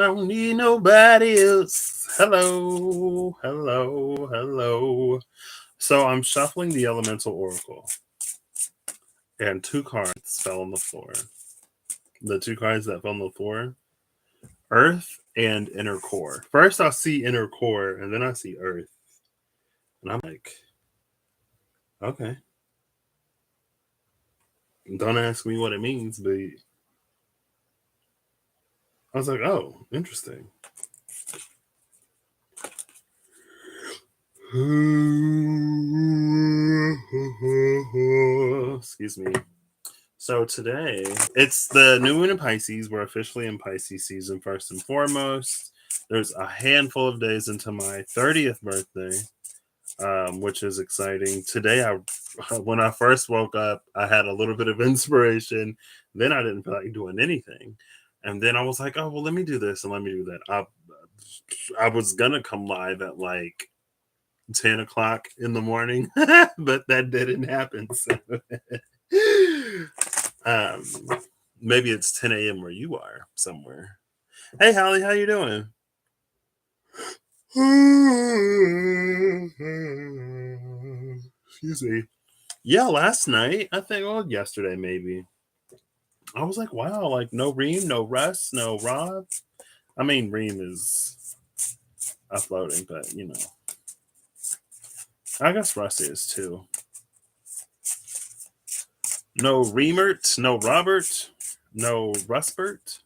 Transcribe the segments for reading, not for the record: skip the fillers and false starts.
don't need nobody else. Hello, hello, hello. So I'm shuffling the Elemental Oracle, and two cards fell on the floor. The two cards that fell on the floor: Earth and Inner Core. First, I see Inner Core, and then I see Earth, and I'm like, okay. Don't ask me what it means, but I was like, oh, interesting. Excuse me. So today, it's the new moon in Pisces. We're officially in Pisces season, first and foremost. There's a handful of days into my 30th birthday, which is exciting. Today, when I first woke up, I had a little bit of inspiration. Then I didn't feel like doing anything. And then I was like, oh, well, let me do this and let me do that. I was going to come live at like 10 o'clock in the morning, but that didn't happen. So um, maybe it's 10 a.m. where you are somewhere. Hey, Holly, how you doing? Excuse me. Yeah, last night, I think, well, yesterday maybe. I was like, wow, like no Reem, no Russ, no Rob. I mean, Reem is uploading, but you know, I guess Russ is too. No Reemert, no Robert, no Rusbert,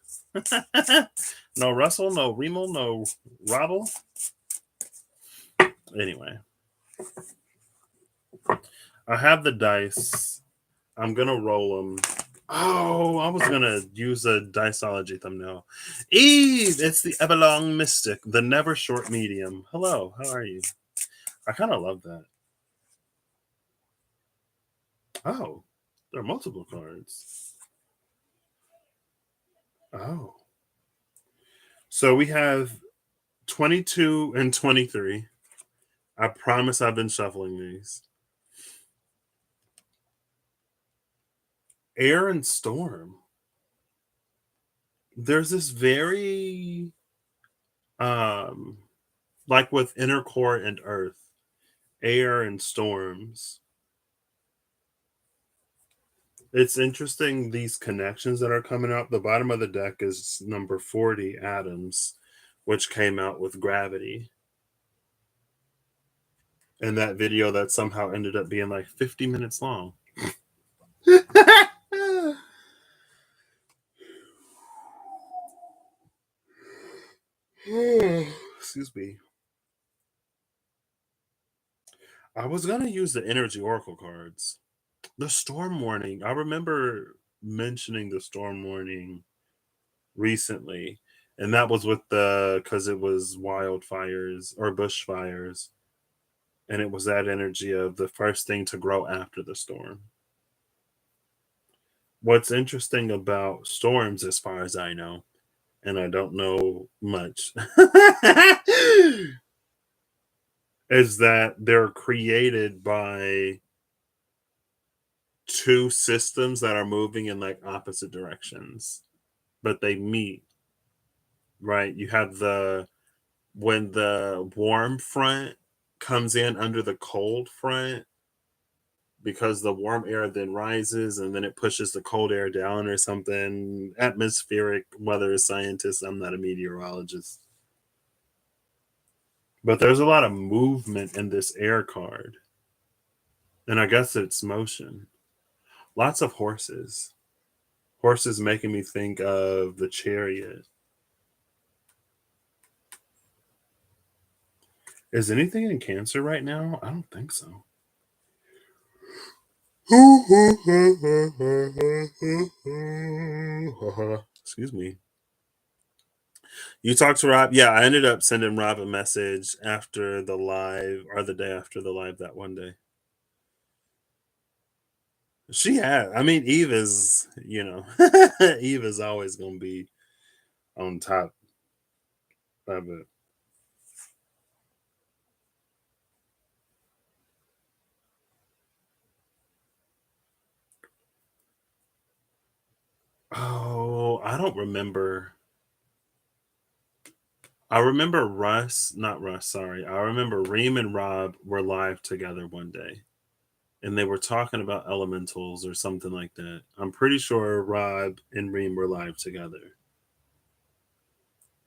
no Russell, no Remel, no Robble. Anyway, I have the dice. I'm gonna roll them. Oh, I was gonna use a Diceology thumbnail. Eve, it's the Everlong Mystic, the never short medium. Hello, how are you? I kind of love that. Oh, there are multiple cards. Oh. So we have 22 and 23. I promise I've been shuffling these. Air and Storm. There's this very like with Inner Core and Earth, air and storms. It's interesting these connections that are coming out. The bottom of the deck is number 40, Atoms, which came out with Gravity. And that video that somehow ended up being like 50 minutes long. Excuse me. I was going to use the Energy Oracle cards. The Storm Warning. I remember mentioning the Storm Warning recently, and that was with the because it was wildfires or bushfires, and it was that energy of the first thing to grow after the storm. What's interesting about storms, as far as I know, and I don't know much, is that they're created by two systems that are moving in like opposite directions, but they meet, right? You have the when the warm front comes in under the cold front, because the warm air then rises and then it pushes the cold air down or something. Atmospheric weather scientist. I'm not a meteorologist. But there's a lot of movement in this air card. And I guess it's motion. Lots of horses. Horses making me think of the Chariot. Is anything in Cancer right now? I don't think so. Excuse me. You talked to Rob? Yeah, I ended up sending Rob a message after the live or the day after the live that one day. She had. I mean, Eve is, Eve is always going to be on top of it. Oh, I don't remember. I remember not Russ, sorry. I remember Reem and Rob were live together one day and they were talking about elementals or something like that. I'm pretty sure Rob and Reem were live together.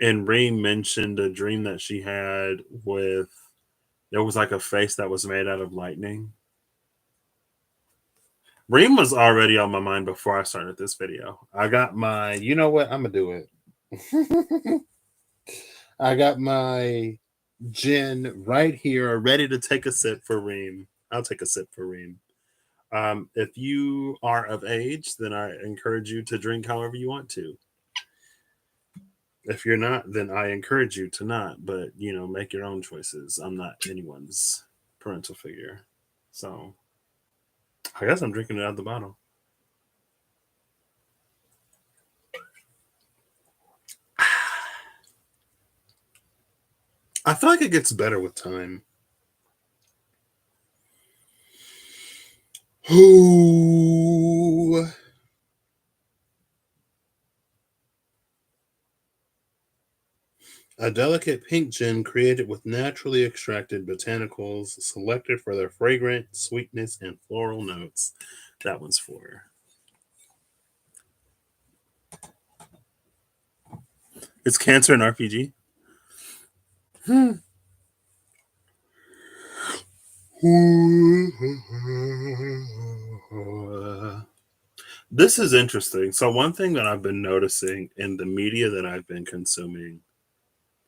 And Reem mentioned a dream that she had with there was like a face that was made out of lightning. Reem was already on my mind before I started this video. I got my, you know what? I'm gonna do it. I got my gin right here, ready to take a sip for Reem. I'll take a sip for Reem. If you are of age, then I encourage you to drink however you want to. If you're not, then I encourage you to not. But make your own choices. I'm not anyone's parental figure, so I guess I'm drinking it out of the bottle. I feel like it gets better with time. Ooh. A delicate pink gin created with naturally extracted botanicals selected for their fragrant sweetness and floral notes. That one's for. It's Cancer and RPG. Hmm. This is interesting. So, one thing that I've been noticing in the media that I've been consuming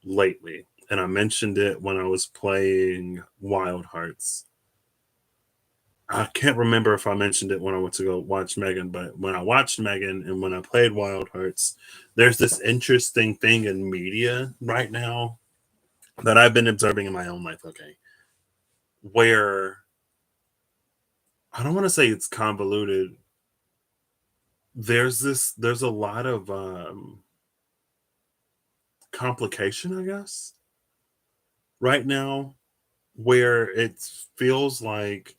lately, and I mentioned it when I was playing Wild Hearts. I can't remember if I mentioned it when I went to go watch Megan, but when I watched Megan and when I played Wild Hearts, there's this interesting thing in media right now that I've been observing in my own life, okay, where I don't want to say it's convoluted. There's a lot of complication, I guess, right now, where it feels like,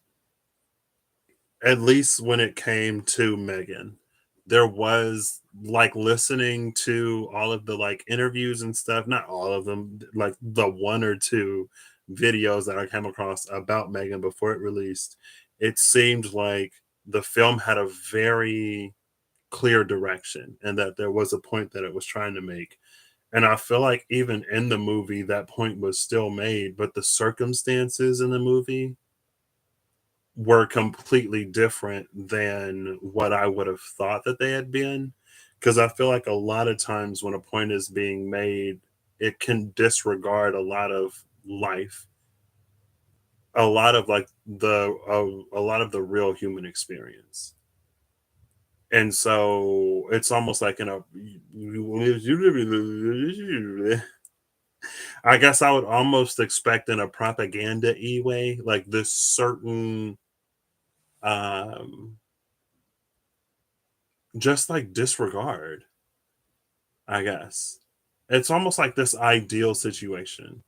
at least when it came to Megan, there was like listening to all of the like interviews and stuff, not all of them, like the one or two videos that I came across about Megan before it released. It seemed like the film had a very clear direction and that there was a point that it was trying to make. And I feel like even in the movie, that point was still made, but the circumstances in the movie were completely different than what I would have thought that they had been. Because I feel like a lot of times when a point is being made, it can disregard a lot of life, a lot of like a lot of the real human experience. And so it's almost like in a I guess I would almost expect in a propaganda e way, like this certain um just like disregard, I guess. It's almost like this ideal situation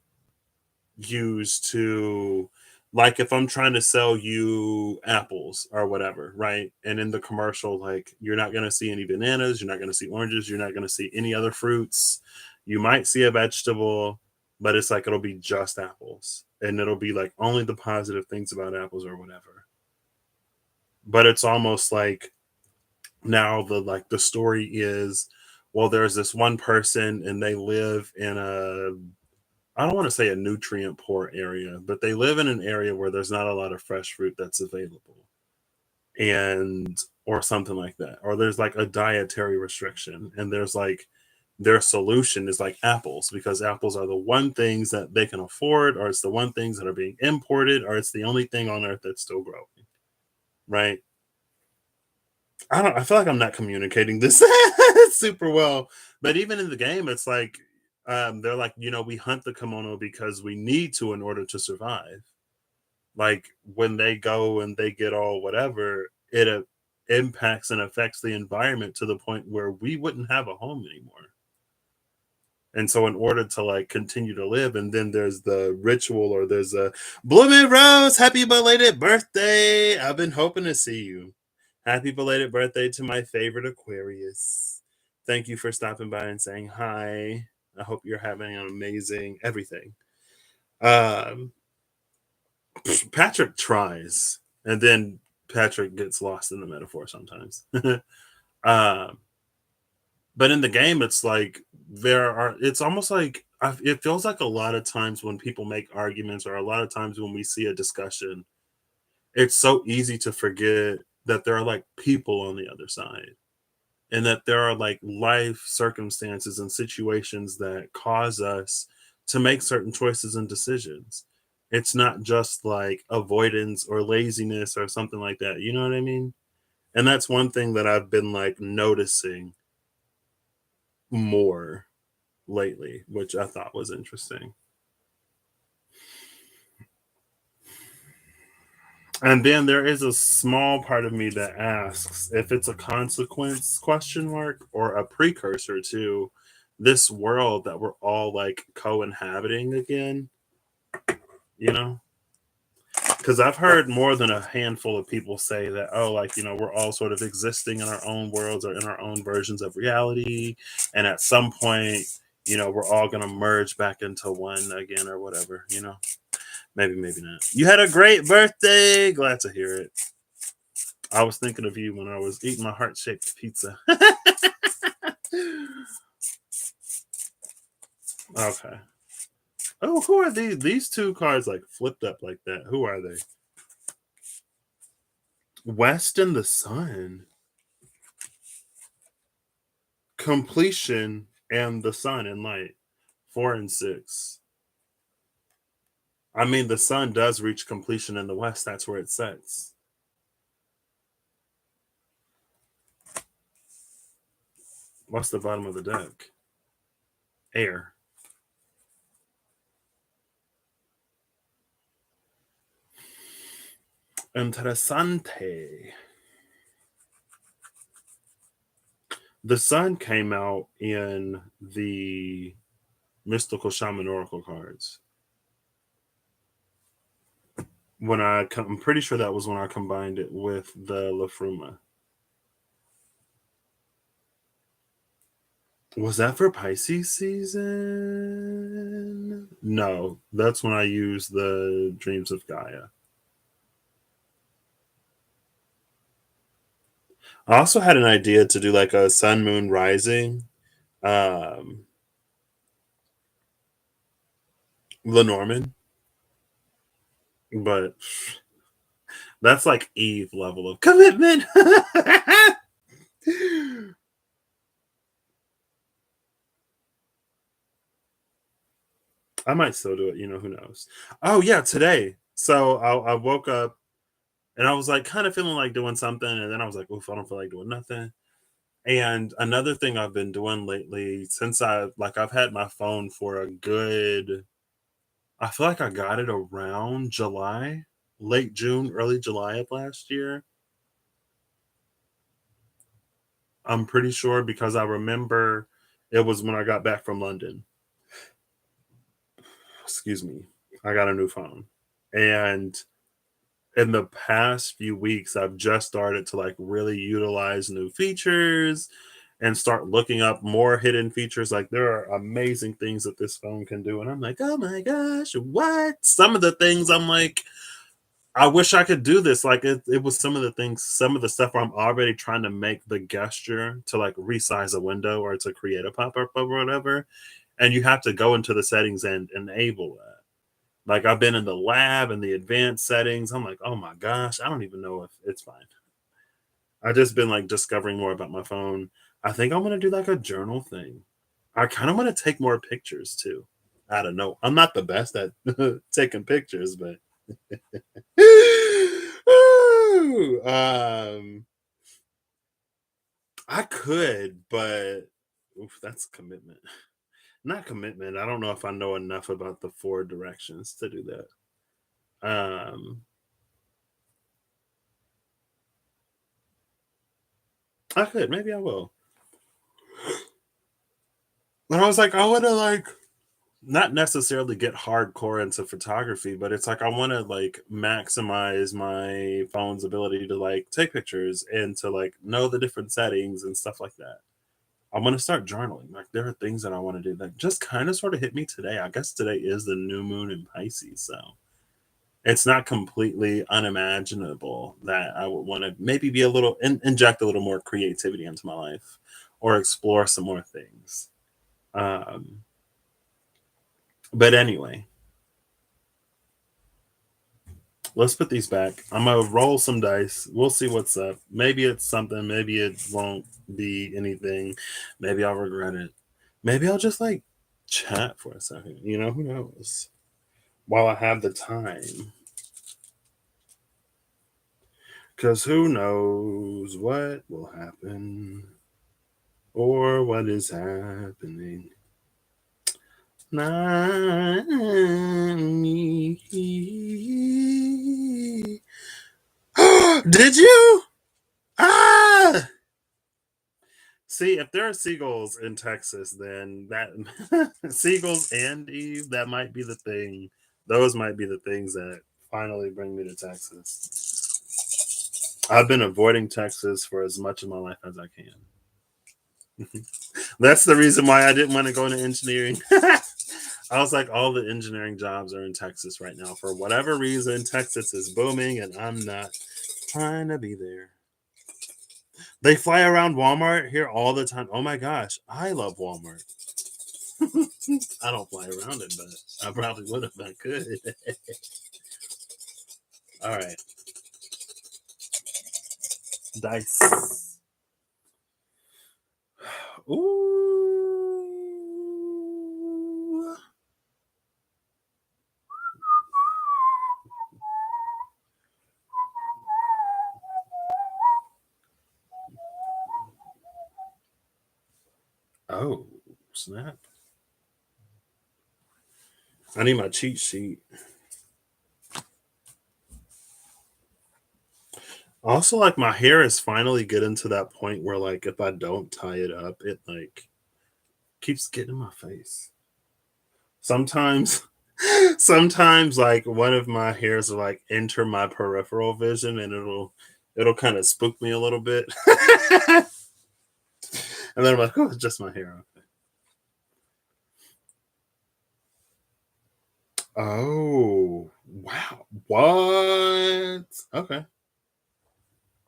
used to, like, if I'm trying to sell you apples or whatever, right? And in the commercial, like, you're not going to see any bananas, you're not going to see oranges, you're not going to see any other fruits. You might see a vegetable, but it's like it'll be just apples. And it'll be like only the positive things about apples or whatever. But it's almost like now the story is, well, there's this one person and they live in a, I don't want to say a nutrient poor area, but they live in an area where there's not a lot of fresh fruit that's available, and or something like that, or there's like a dietary restriction, and there's like their solution is like apples because apples are the one things that they can afford, or it's the one things that are being imported, or it's the only thing on earth that's still growing, right? I feel like I'm not communicating this super well, but even in the game, it's like they're like, we hunt the kimono because we need to in order to survive. Like when they go and they get all whatever, it impacts and affects the environment to the point where we wouldn't have a home anymore. And so, in order to like continue to live, and then there's the ritual, or there's a blooming rose, happy belated birthday. I've been hoping to see you. Happy belated birthday to my favorite Aquarius. Thank you for stopping by and saying hi. I hope you're having an amazing everything. Um, Patrick tries, and then Patrick gets lost in the metaphor sometimes. um, but in the game, it's like it's almost like it feels like a lot of times when people make arguments, or a lot of times when we see a discussion, it's so easy to forget that there are like people on the other side, and that there are like life circumstances and situations that cause us to make certain choices and decisions. It's not just like avoidance or laziness or something like that. You know what I mean? And that's one thing that I've been like noticing more lately, which I thought was interesting. And then there is a small part of me that asks if it's a consequence question mark or a precursor to this world that we're all like co-inhabiting again, you know? Because I've heard more than a handful of people say that, oh, like, we're all sort of existing in our own worlds or in our own versions of reality. And at some point, we're all going to merge back into one again or whatever. Maybe, maybe not. You had a great birthday. Glad to hear it. I was thinking of you when I was eating my heart shaped pizza. Okay. Oh, who are these? These two cards like flipped up like that. Who are they? West and the Sun. Completion and the Sun and Light. 4 and 6. I mean, the Sun does reach completion in the West. That's where it sets. What's the bottom of the deck? Air. Interessante. The Sun came out in the Mystical Shaman Oracle cards. I'm pretty sure that was when I combined it with the Lafruma. Was that for Pisces season? No, that's when I used the Dreams of Gaia. I also had an idea to do like a Sun Moon Rising, um, Lenormand, but that's like Eve level of commitment. I might still do it. Who knows? Oh yeah, today. So I woke up and I was like kind of feeling like doing something, and then I was like, "Oof, I don't feel like doing nothing." And another thing I've been doing lately, since I've had my phone for a good, I feel like I got it around July, late June, early July of last year. I'm pretty sure because I remember it was when I got back from London. Excuse me. I got a new phone. And in the past few weeks, I've just started to like really utilize new features and start looking up more hidden features. Like there are amazing things that this phone can do. And I'm like, oh my gosh, what? Some of the things I'm like, I wish I could do this. Like it was some of the things, some of the stuff where I'm already trying to make the gesture to like resize a window or to create a pop-up or whatever. And you have to go into the settings and enable that. Like I've been in the lab and the advanced settings. I'm like, oh my gosh, I don't even know if it's fine. I just been like discovering more about my phone. I think I'm gonna do like a journal thing. I kind of want to take more pictures too. I don't know. I'm not the best at taking pictures, but I could, but oof, that's commitment. Not commitment. I don't know if I know enough about the four directions to do that. I could. Maybe I will. But I was like, I want to like not necessarily get hardcore into photography, but it's like I want to like maximize my phone's ability to like take pictures and to like know the different settings and stuff like that. I want to start journaling. Like there are things that I want to do that just kind of sort of hit me today. I guess today is the new moon in Pisces, so it's not completely unimaginable that I would want to maybe be a little inject a little more creativity into my life or explore some more things. Um, but anyway, let's put these back. I'm gonna roll some dice. We'll see what's up. Maybe it's something. Maybe it won't be anything. Maybe I'll regret it. Maybe I'll just like chat for a second. You know, who knows? While I have the time. Because who knows what will happen or what is happening. Not me. Did you? Ah! See, if there are seagulls in Texas, then that seagulls and Eve, that might be the thing. Those might be the things that finally bring me to Texas. I've been avoiding Texas for as much of my life as I can. That's the reason why I didn't want to go into engineering. I was like, all the engineering jobs are in Texas right now. For whatever reason, Texas is booming, and I'm not trying to be there. They fly around Walmart here all the time. Oh my gosh, I love Walmart. I don't fly around it, but I probably would if I could. All right, dice. Ooh. Oh, snap. I need my cheat sheet. Also, like my hair is finally getting to that point where, like, if I don't tie it up, it like keeps getting in my face. Sometimes, sometimes, like one of my hairs will like enter my peripheral vision, and it'll kind of spook me a little bit, and then I'm like, oh, it's just my hair. Okay. Oh, wow. What? Okay.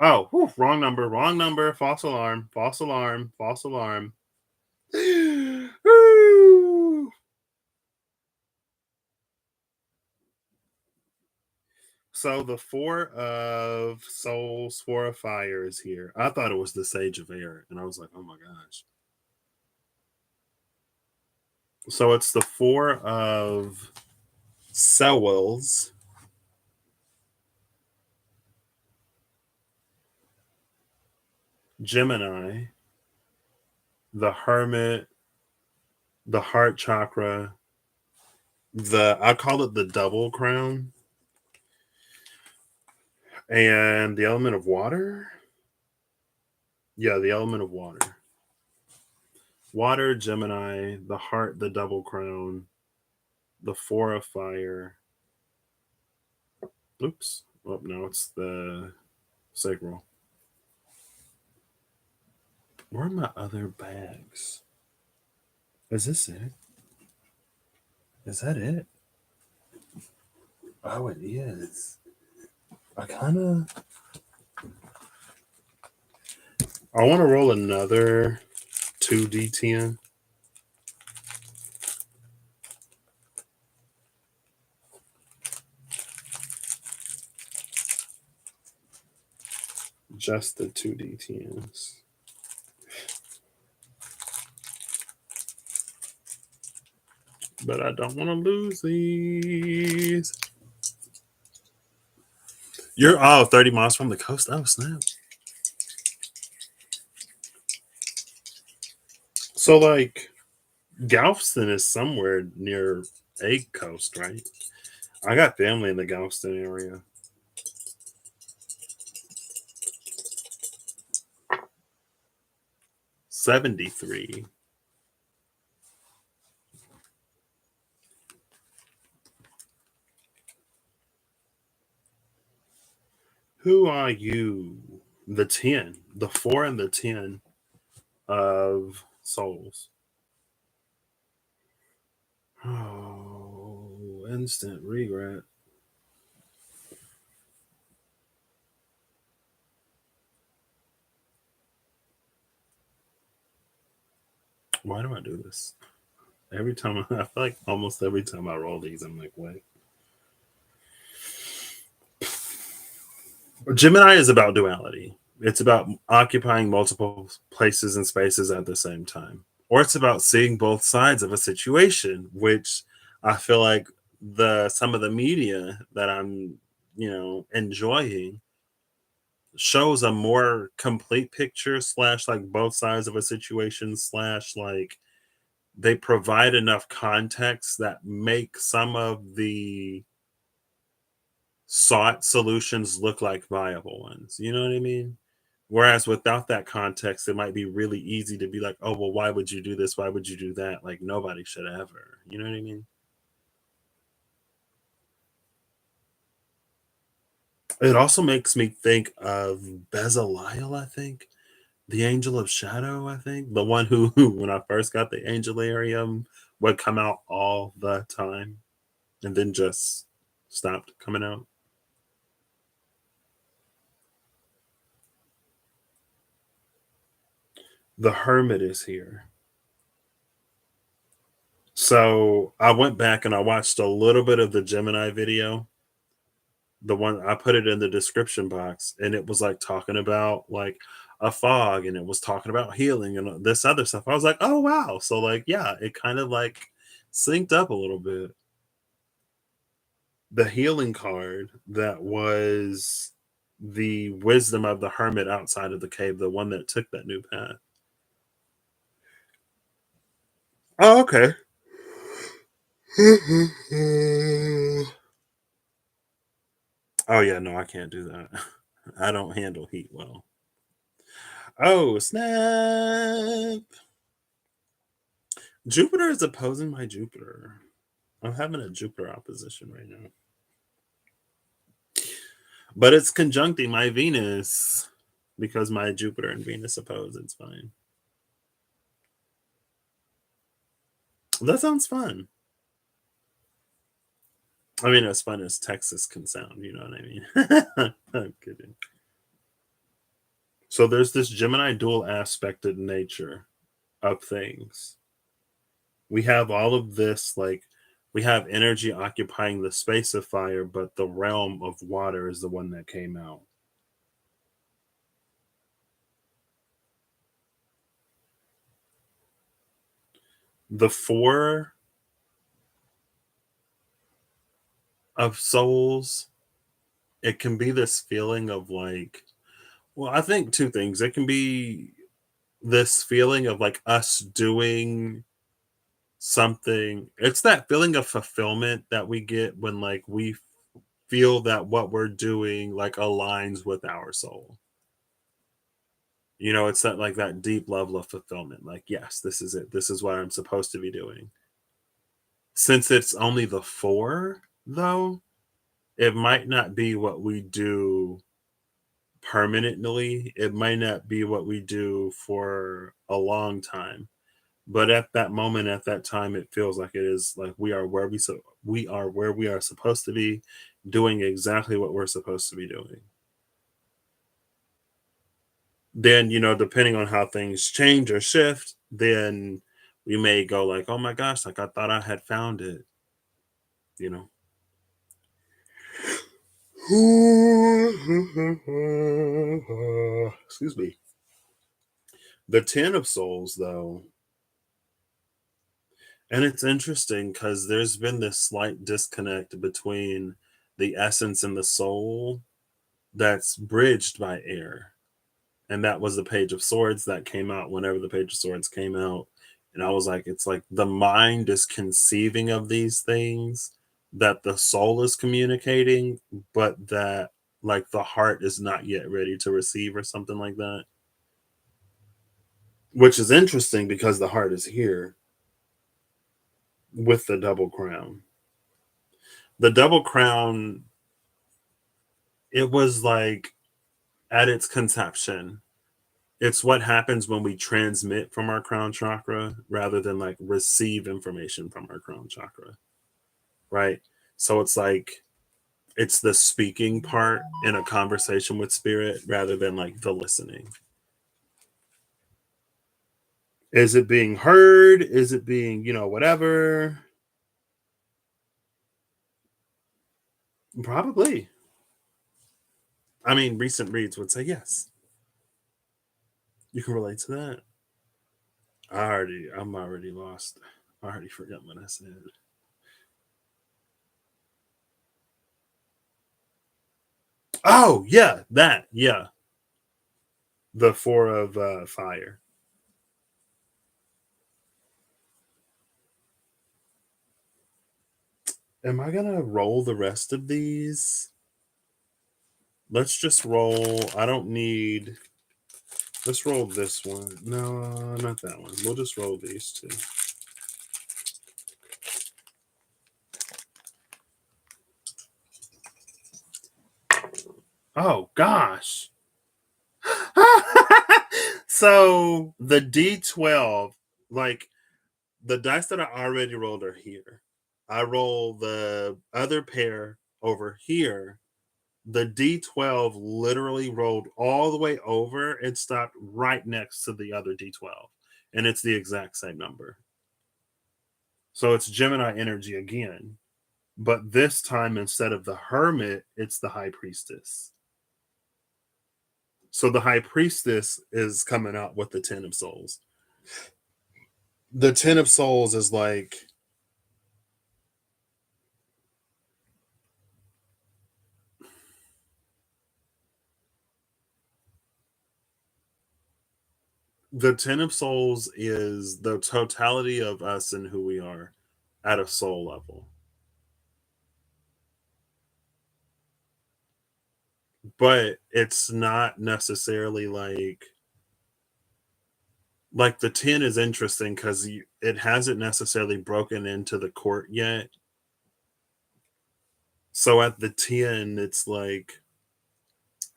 Oh, whew, wrong number. Wrong number. False alarm. False alarm. False alarm. Woo! So the four of souls, four of fire is here. I thought it was the sage of air, and I was like, oh my gosh. So it's the four of Sewells, Gemini, the Hermit, the Heart Chakra, the I call it the double crown, and the element of water. Yeah, the element of water. Water, Gemini, the heart, the double crown, the four of fire. Oops. Oh no, it's the sacral. Where are my other bags? Is this it? Is that it? Oh, it is. I kind of. I want to roll another 2d10. Just the 2d10s. But I don't want to lose these. You're 30 miles from the coast. Oh, snap. So, like, Galveston is somewhere near a coast, right? I got family in the Galveston area. 73. Who are you? The 10, the 4 and the 10 of souls. Oh, instant regret. Why do I do this? Every time I feel like almost every time I roll these, I'm like, wait. Gemini is about duality. It's about occupying multiple places and spaces at the same time. Or it's about seeing both sides of a situation, which I feel like the some of the media that I'm, enjoying shows a more complete picture slash like both sides of a situation slash like they provide enough context that make some of the sought solutions look like viable ones. You know what I mean? Whereas without that context, it might be really easy to be like, oh, well, why would you do this? Why would you do that? Like, nobody should ever. You know what I mean? It also makes me think of Bezalel, I think. The Angel of Shadow, I think. The one who when I first got the Angelarium, would come out all the time and then just stopped coming out. The Hermit is here. So I went back and I watched a little bit of the Gemini video. The one I put it in the description box, and it was like talking about like a fog, and it was talking about healing and this other stuff. I was like, oh wow. So like, yeah, it kind of like synced up a little bit. The healing card that was the wisdom of the hermit outside of the cave, the one that took that new path. Oh, okay. Oh yeah, no, I can't do that. I don't handle heat well. Oh, snap. Jupiter is opposing my Jupiter. I'm having a Jupiter opposition right now. But it's conjuncting my Venus because my Jupiter and Venus oppose. It's fine. That sounds fun. I mean, as fun as Texas can sound, you know what I mean? I'm kidding. So there's this Gemini dual aspected nature of things. We have all of this, like, we have energy occupying the space of fire, but the realm of water is the one that came out. The four of souls, it can be this feeling of like, well, I think two things. It can be this feeling of like us doing something. It's that feeling of fulfillment that we get when like we feel that what we're doing like aligns with our soul. It's that like that deep level of fulfillment. Like, yes, this is it. This is what I'm supposed to be doing. Since it's only the four, though, it might not be what we do permanently. It might not be what we do for a long time. But at that moment, at that time, it feels like it is like we are where we are supposed to be, doing exactly what we're supposed to be doing. Then, depending on how things change or shift, then we may go like, oh my gosh, like I thought I had found it, you know. Excuse me. The Ten of Souls, though, and it's interesting because there's been this slight disconnect between the essence and the soul that's bridged by air. And that was the Page of Swords that came out whenever the Page of Swords came out. And I was like, it's like the mind is conceiving of these things that the soul is communicating, but that like the heart is not yet ready to receive or something like that. Which is interesting because the heart is here with the double crown. The double crown, it was like at its conception, It's what happens when we transmit from our crown chakra rather than like receive information from our crown chakra, right? So it's like it's the speaking part in a conversation with spirit rather than like the listening. Is it being heard? Is it being, whatever? Probably. I mean, recent reads would say yes. You can relate to that. I'm already lost. I already forgot what I said. Oh, yeah, that. Yeah. The four of fire. Am I gonna roll the rest of these? Let's just roll. I don't need. Let's roll this one. No, not that one. We'll just roll these two. Oh gosh. So the D12, like the dice that I already rolled are here. I roll the other pair over here. The D12 literally rolled all the way over and stopped right next to the other D12. And it's the exact same number. So it's Gemini energy again. But this time, instead of the hermit, it's the high priestess. So the high priestess is coming out with the 10 of souls. The 10 of souls is like the 10 of souls is the totality of us and who we are at a soul level. But it's not necessarily like the 10 is interesting because it hasn't necessarily broken into the court yet. So at the 10, it's like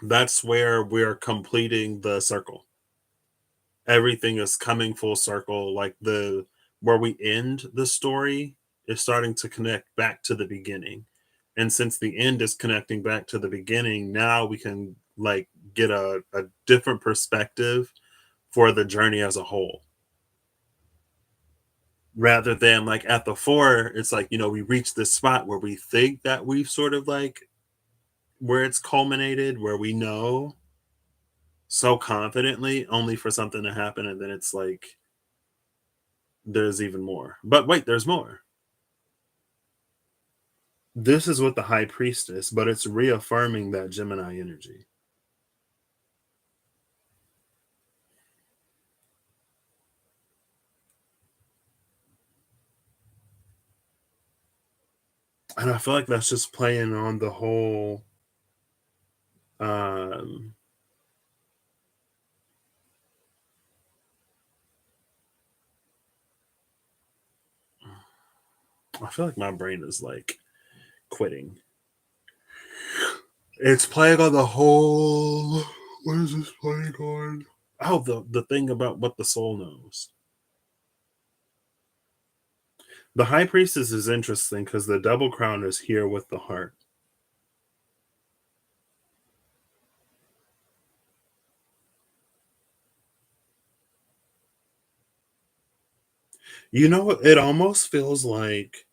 that's where we're completing the circle. Everything is coming full circle. Like the where we end the story is starting to connect back to the beginning. And since the end is connecting back to the beginning, now we can like get a different perspective for the journey as a whole. Rather than like at the four, it's like, we reach this spot where we think that we've sort of like where it's culminated, where we know so confidently, only for something to happen. And then it's like, there's even more. But wait, there's more. This is with the high priestess, but it's reaffirming that Gemini energy. And I feel like that's just playing on the whole um I feel like my brain is like quitting. It's playing on the whole. What is this playing on? Oh, the thing about what the soul knows. The high priestess is interesting because the double crown is here with the heart. It almost feels like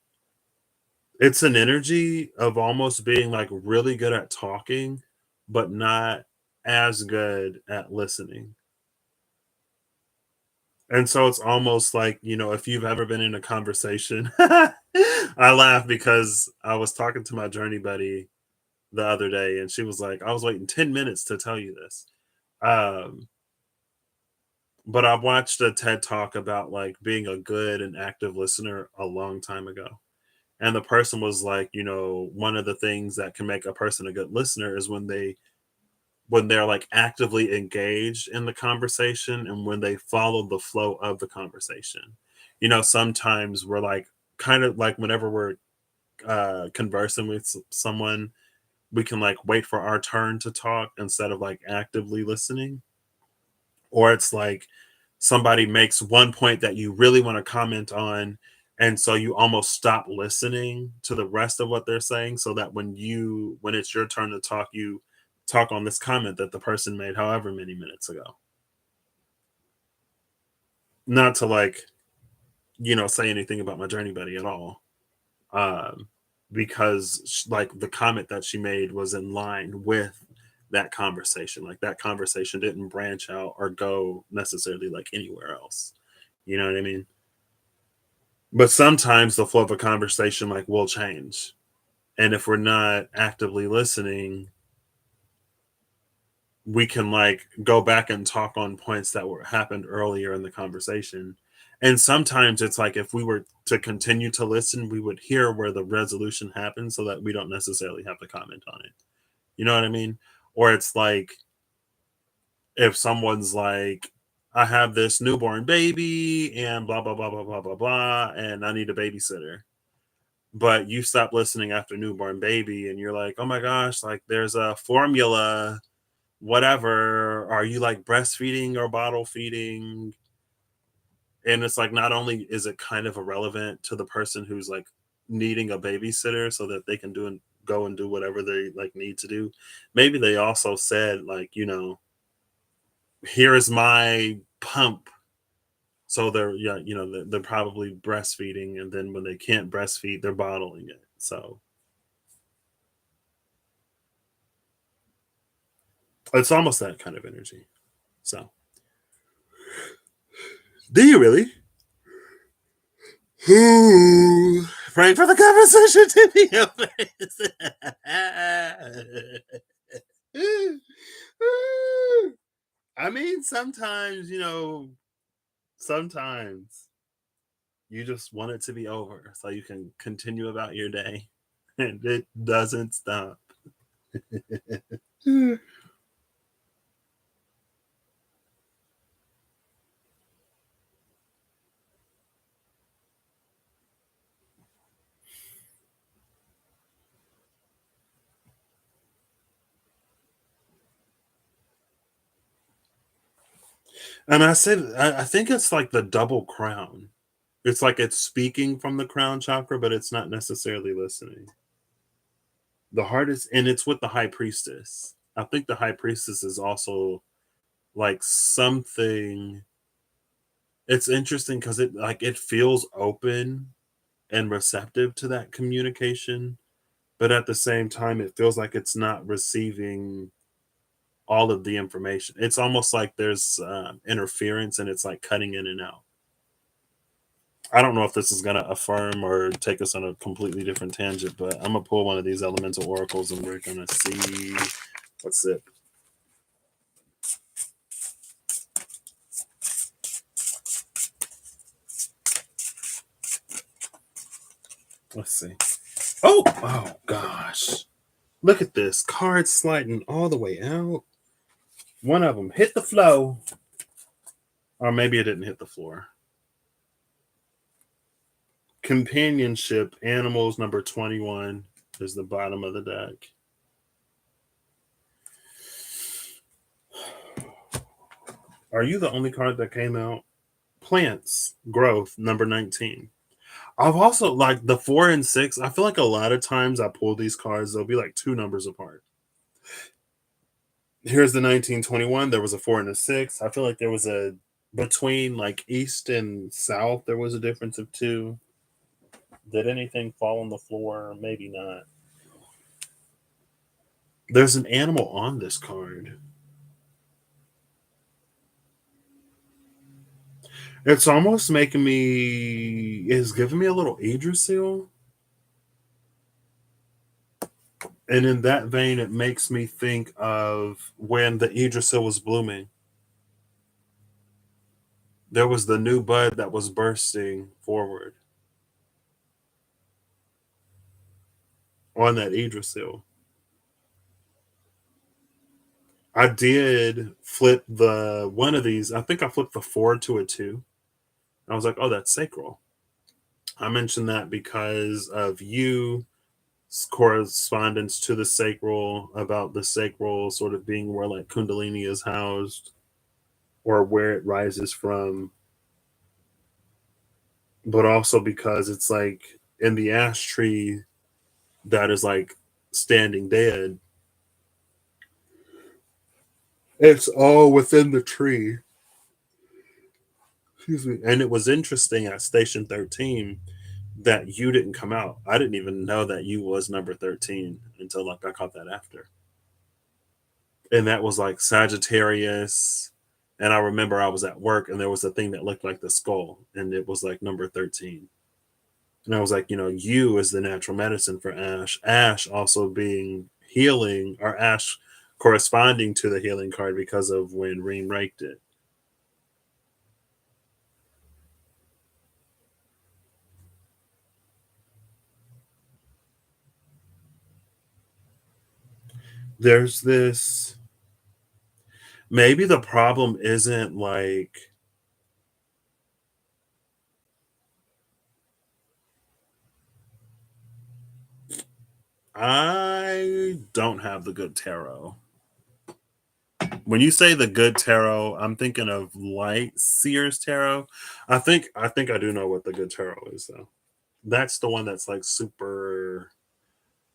it's an energy of almost being like really good at talking, but not as good at listening. And so it's almost like, if you've ever been in a conversation, I laugh because I was talking to my journey buddy the other day and she was like, I was waiting 10 minutes to tell you this. Um, but I watched a TED talk about like being a good and active listener a long time ago. And the person was like, one of the things that can make a person a good listener is when they're like actively engaged in the conversation and when they follow the flow of the conversation. Sometimes we're like kind of like whenever we're conversing with someone, we can like wait for our turn to talk instead of like actively listening. or it's like somebody makes one point that you really want to comment on, and so you almost stop listening to the rest of what they're saying, so that when it's your turn to talk, you talk on this comment that the person made however many minutes ago. Not to like, say anything about my journey buddy at all. um, because like the comment that she made was in line with that conversation. Like that conversation didn't branch out or go necessarily like anywhere else. You know what I mean? But sometimes the flow of a conversation like will change. And if we're not actively listening, we can like go back and talk on points that were happened earlier in the conversation. And sometimes it's like if we were to continue to listen, we would hear where the resolution happened so that we don't necessarily have to comment on it. You know what I mean? Or it's like if someone's like, I have this newborn baby and blah blah blah blah blah blah blah and I need a babysitter. But you stop listening after newborn baby and you're like, oh my gosh, like there's a formula, whatever. Are you like breastfeeding or bottle feeding? And it's like not only is it kind of irrelevant to the person who's like needing a babysitter so that they can do and go and do whatever they like need to do. Maybe they also said like, here is my pump. So they're yeah, they're probably breastfeeding, and then when they can't breastfeed, they're bottling it. So it's almost that kind of energy. So do you really? Ooh, praying for the conversation to be open. I mean, sometimes, sometimes you just want it to be over so you can continue about your day and it doesn't stop. And I think it's like the double crown. It's like it's speaking from the crown chakra, but it's not necessarily listening. The hardest, and it's with the high priestess. I think the high priestess is also like something. It's interesting because it feels open and receptive to that communication, but at the same time, it feels like it's not receiving all of the information. It's almost like there's interference and it's like cutting in and out. I don't know if this is going to affirm or take us on a completely different tangent, but I'm going to pull one of these elemental oracles and we're going to see what's it. Let's see. Oh gosh. Look at this. Card sliding all the way out. One of them hit the flow. Or maybe it didn't hit the floor. Companionship, animals, number 21 is the bottom of the deck. Are you the only card that came out? Plants, growth, number 19. I've also like the 4 and 6. I feel like a lot of times I pull these cards, they'll be like two numbers apart. Here's the 1921. There was a 4 and a 6. I feel like there was a between like east and south, there was a difference of two. Did anything fall on the floor? Maybe not. There's an animal on this card. It's almost making me is giving me a little Idrisil. And in that vein, it makes me think of when the Idrisil was blooming. There was the new bud that was bursting forward on that Idrisil. I did flip the one of these. I think I flipped the 4 to a 2. I was like, oh, that's sacral. I mentioned that because of you correspondence to the sacral, about the sacral sort of being where like Kundalini is housed, or where it rises from, but also because it's like in the ash tree that is like standing dead, it's all within the tree. Excuse me. And it was interesting at Station 13 that you didn't come out. I didn't even know that you was number 13 until like I caught that after. And that was like Sagittarius. And I remember I was at work and there was a thing that looked like the skull and it was like number 13. And I was like, you is the natural medicine for Ash. Ash also being healing, or Ash corresponding to the healing card because of when Reem raked it. There's this, maybe the problem isn't like, I don't have the good tarot. When you say the good tarot, I'm thinking of light seers tarot. I think I do know what the good tarot is though. That's the one that's like super,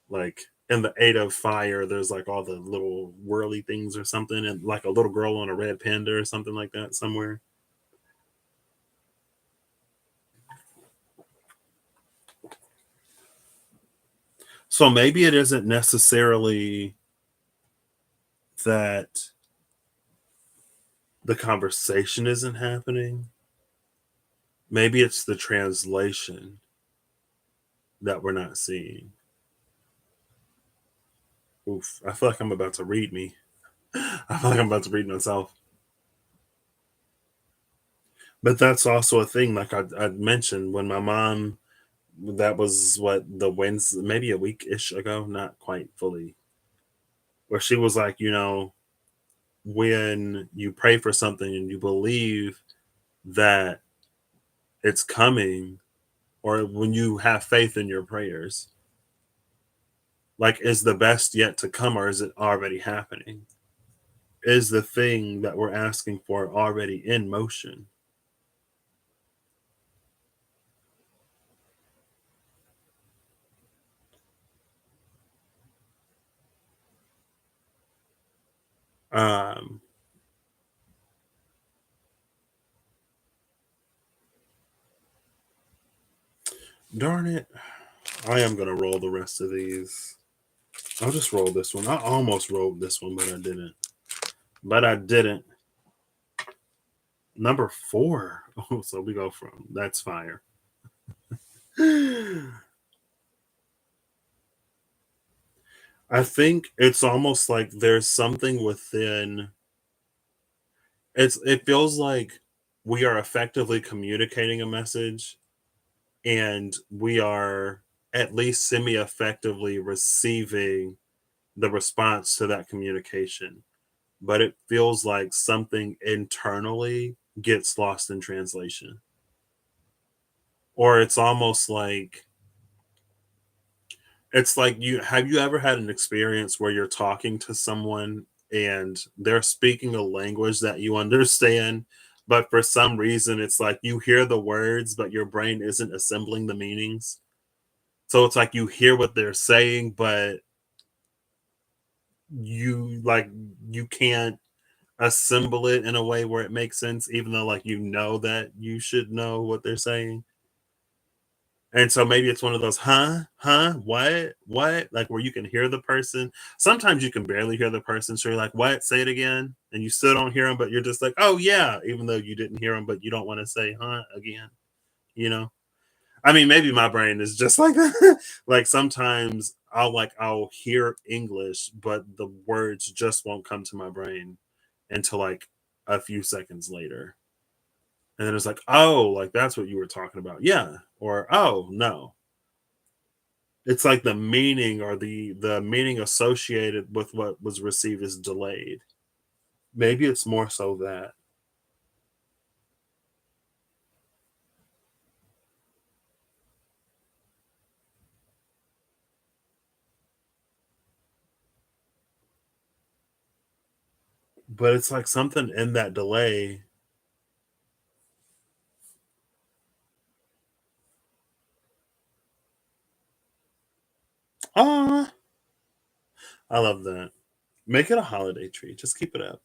like in the eight of fire, there's like all the little whirly things or something, and like a little girl on a red panda or something like that somewhere. So maybe it isn't necessarily that the conversation isn't happening. Maybe it's the translation that we're not seeing. Oof, I feel like I'm about to read me. I feel like I'm about to read myself. But that's also a thing, like I mentioned, when my mom, that was what, the Wednesday, maybe a week ish ago, not quite fully, where she was like, when you pray for something and you believe that it's coming, or when you have faith in your prayers, like, is the best yet to come, or is it already happening? Is the thing that we're asking for already in motion? Um, Darn it. I am going to roll the rest of these. I'll just roll this one. I almost rolled this one, but I didn't. But I didn't. Number 4. Oh, so we go from that's fire. I think it's almost like there's something within, it feels like we are effectively communicating a message, and we are at least semi effectively receiving the response to that communication. But it feels like something internally gets lost in translation. Or it's like, you ever had an experience where you're talking to someone and they're speaking a language that you understand, but for some reason it's like you hear the words but your brain isn't assembling the meanings. So it's like you hear what they're saying, but you like you can't assemble it in a way where it makes sense, even though like that you should know what they're saying. And so maybe it's one of those, huh, what, like where you can hear the person. Sometimes you can barely hear the person, so you're like, what, say it again, and you still don't hear them, but you're just like, oh yeah, even though you didn't hear them, but you don't want to say huh again. You know, I mean, maybe my brain is just like that. Like sometimes I'll hear English, but the words just won't come to my brain until like a few seconds later. And then it's like, oh, like that's what you were talking about. Yeah. Or oh no. It's like the meaning, or the meaning associated with what was received is delayed. Maybe it's more so that. but it's like something in that delay. Ah, I love that. Make it a holiday tree. Just keep it up.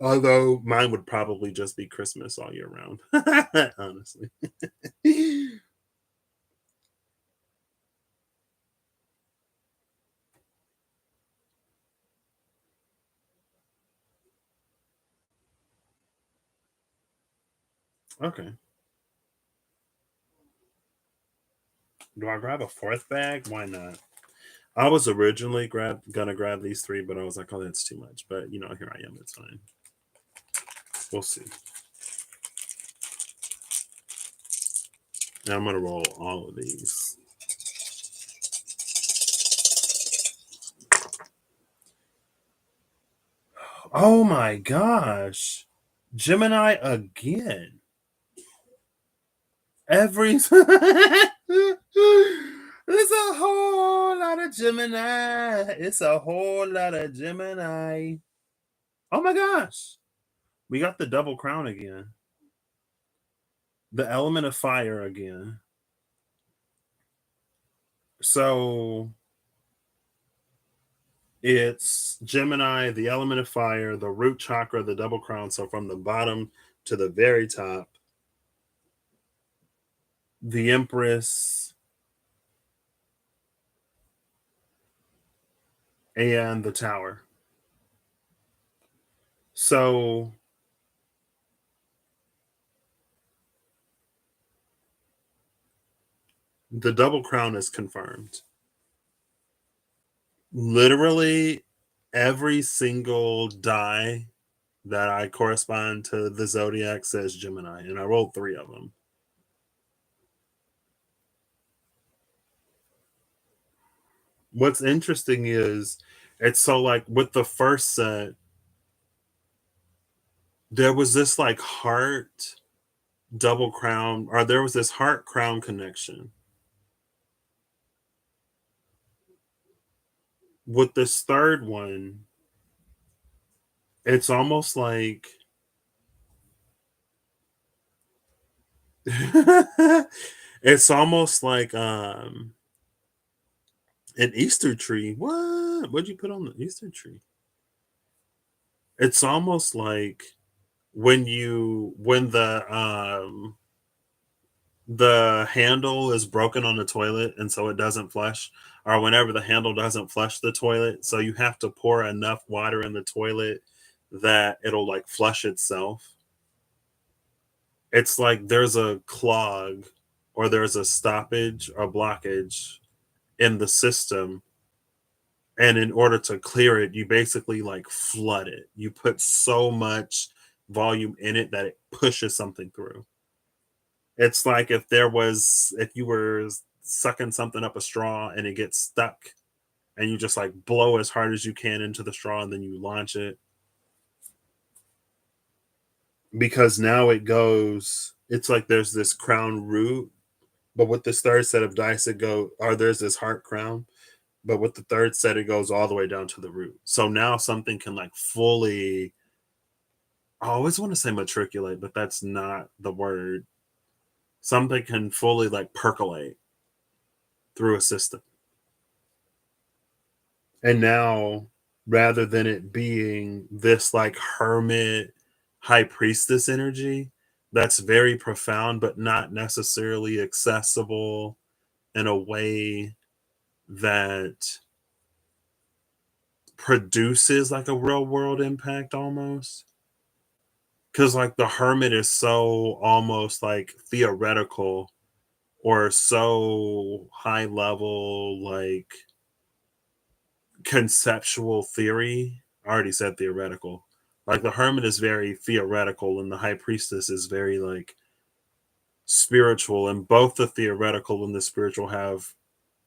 Although mine would probably just be Christmas all year round, honestly. Okay. Do I grab a fourth bag? Why not? I was originally gonna grab these three, but I was like, oh, that's too much. But here I am. It's fine. We'll see. Now I'm gonna roll all of these. Oh my gosh. Gemini again. Every There's a whole lot of Gemini. It's a whole lot of Gemini. Oh my gosh. We got the double crown again. The element of fire again. So it's Gemini, the element of fire, the root chakra, the double crown. So from the bottom to the very top, the Empress and the Tower. So the double crown is confirmed. Literally every single die that I correspond to the zodiac says Gemini, and I rolled three of them. What's interesting is it's so like with the first set, there was this like heart double crown, or there was this heart crown connection. With this third one, it's almost like it's almost like an Easter tree. What? What'd you put on the Easter tree? It's almost like when the handle is broken on the toilet and so it doesn't flush, or whenever the handle doesn't flush the toilet, so you have to pour enough water in the toilet that it'll like flush itself. It's like there's a clog or there's a stoppage or blockage in the system, and in order to clear it, you basically like flood it. You put so much volume in it that it pushes something through. It's like if you were sucking something up a straw and it gets stuck, and you just like blow as hard as you can into the straw and then you launch it, because now it's like there's this crown root, but with this third set of dice there's this heart crown, but with the third set it goes all the way down to the root. So now something can like fully, I always want to say matriculate, but that's not the word. Something can fully like percolate through a system. And now, rather than it being this like hermit high priestess energy that's very profound but not necessarily accessible in a way that produces like a real world impact almost. Because like the hermit is so almost like theoretical or so high level, like conceptual theory. I already said theoretical. Like the hermit is very theoretical, and the high priestess is very like spiritual. And both the theoretical and the spiritual have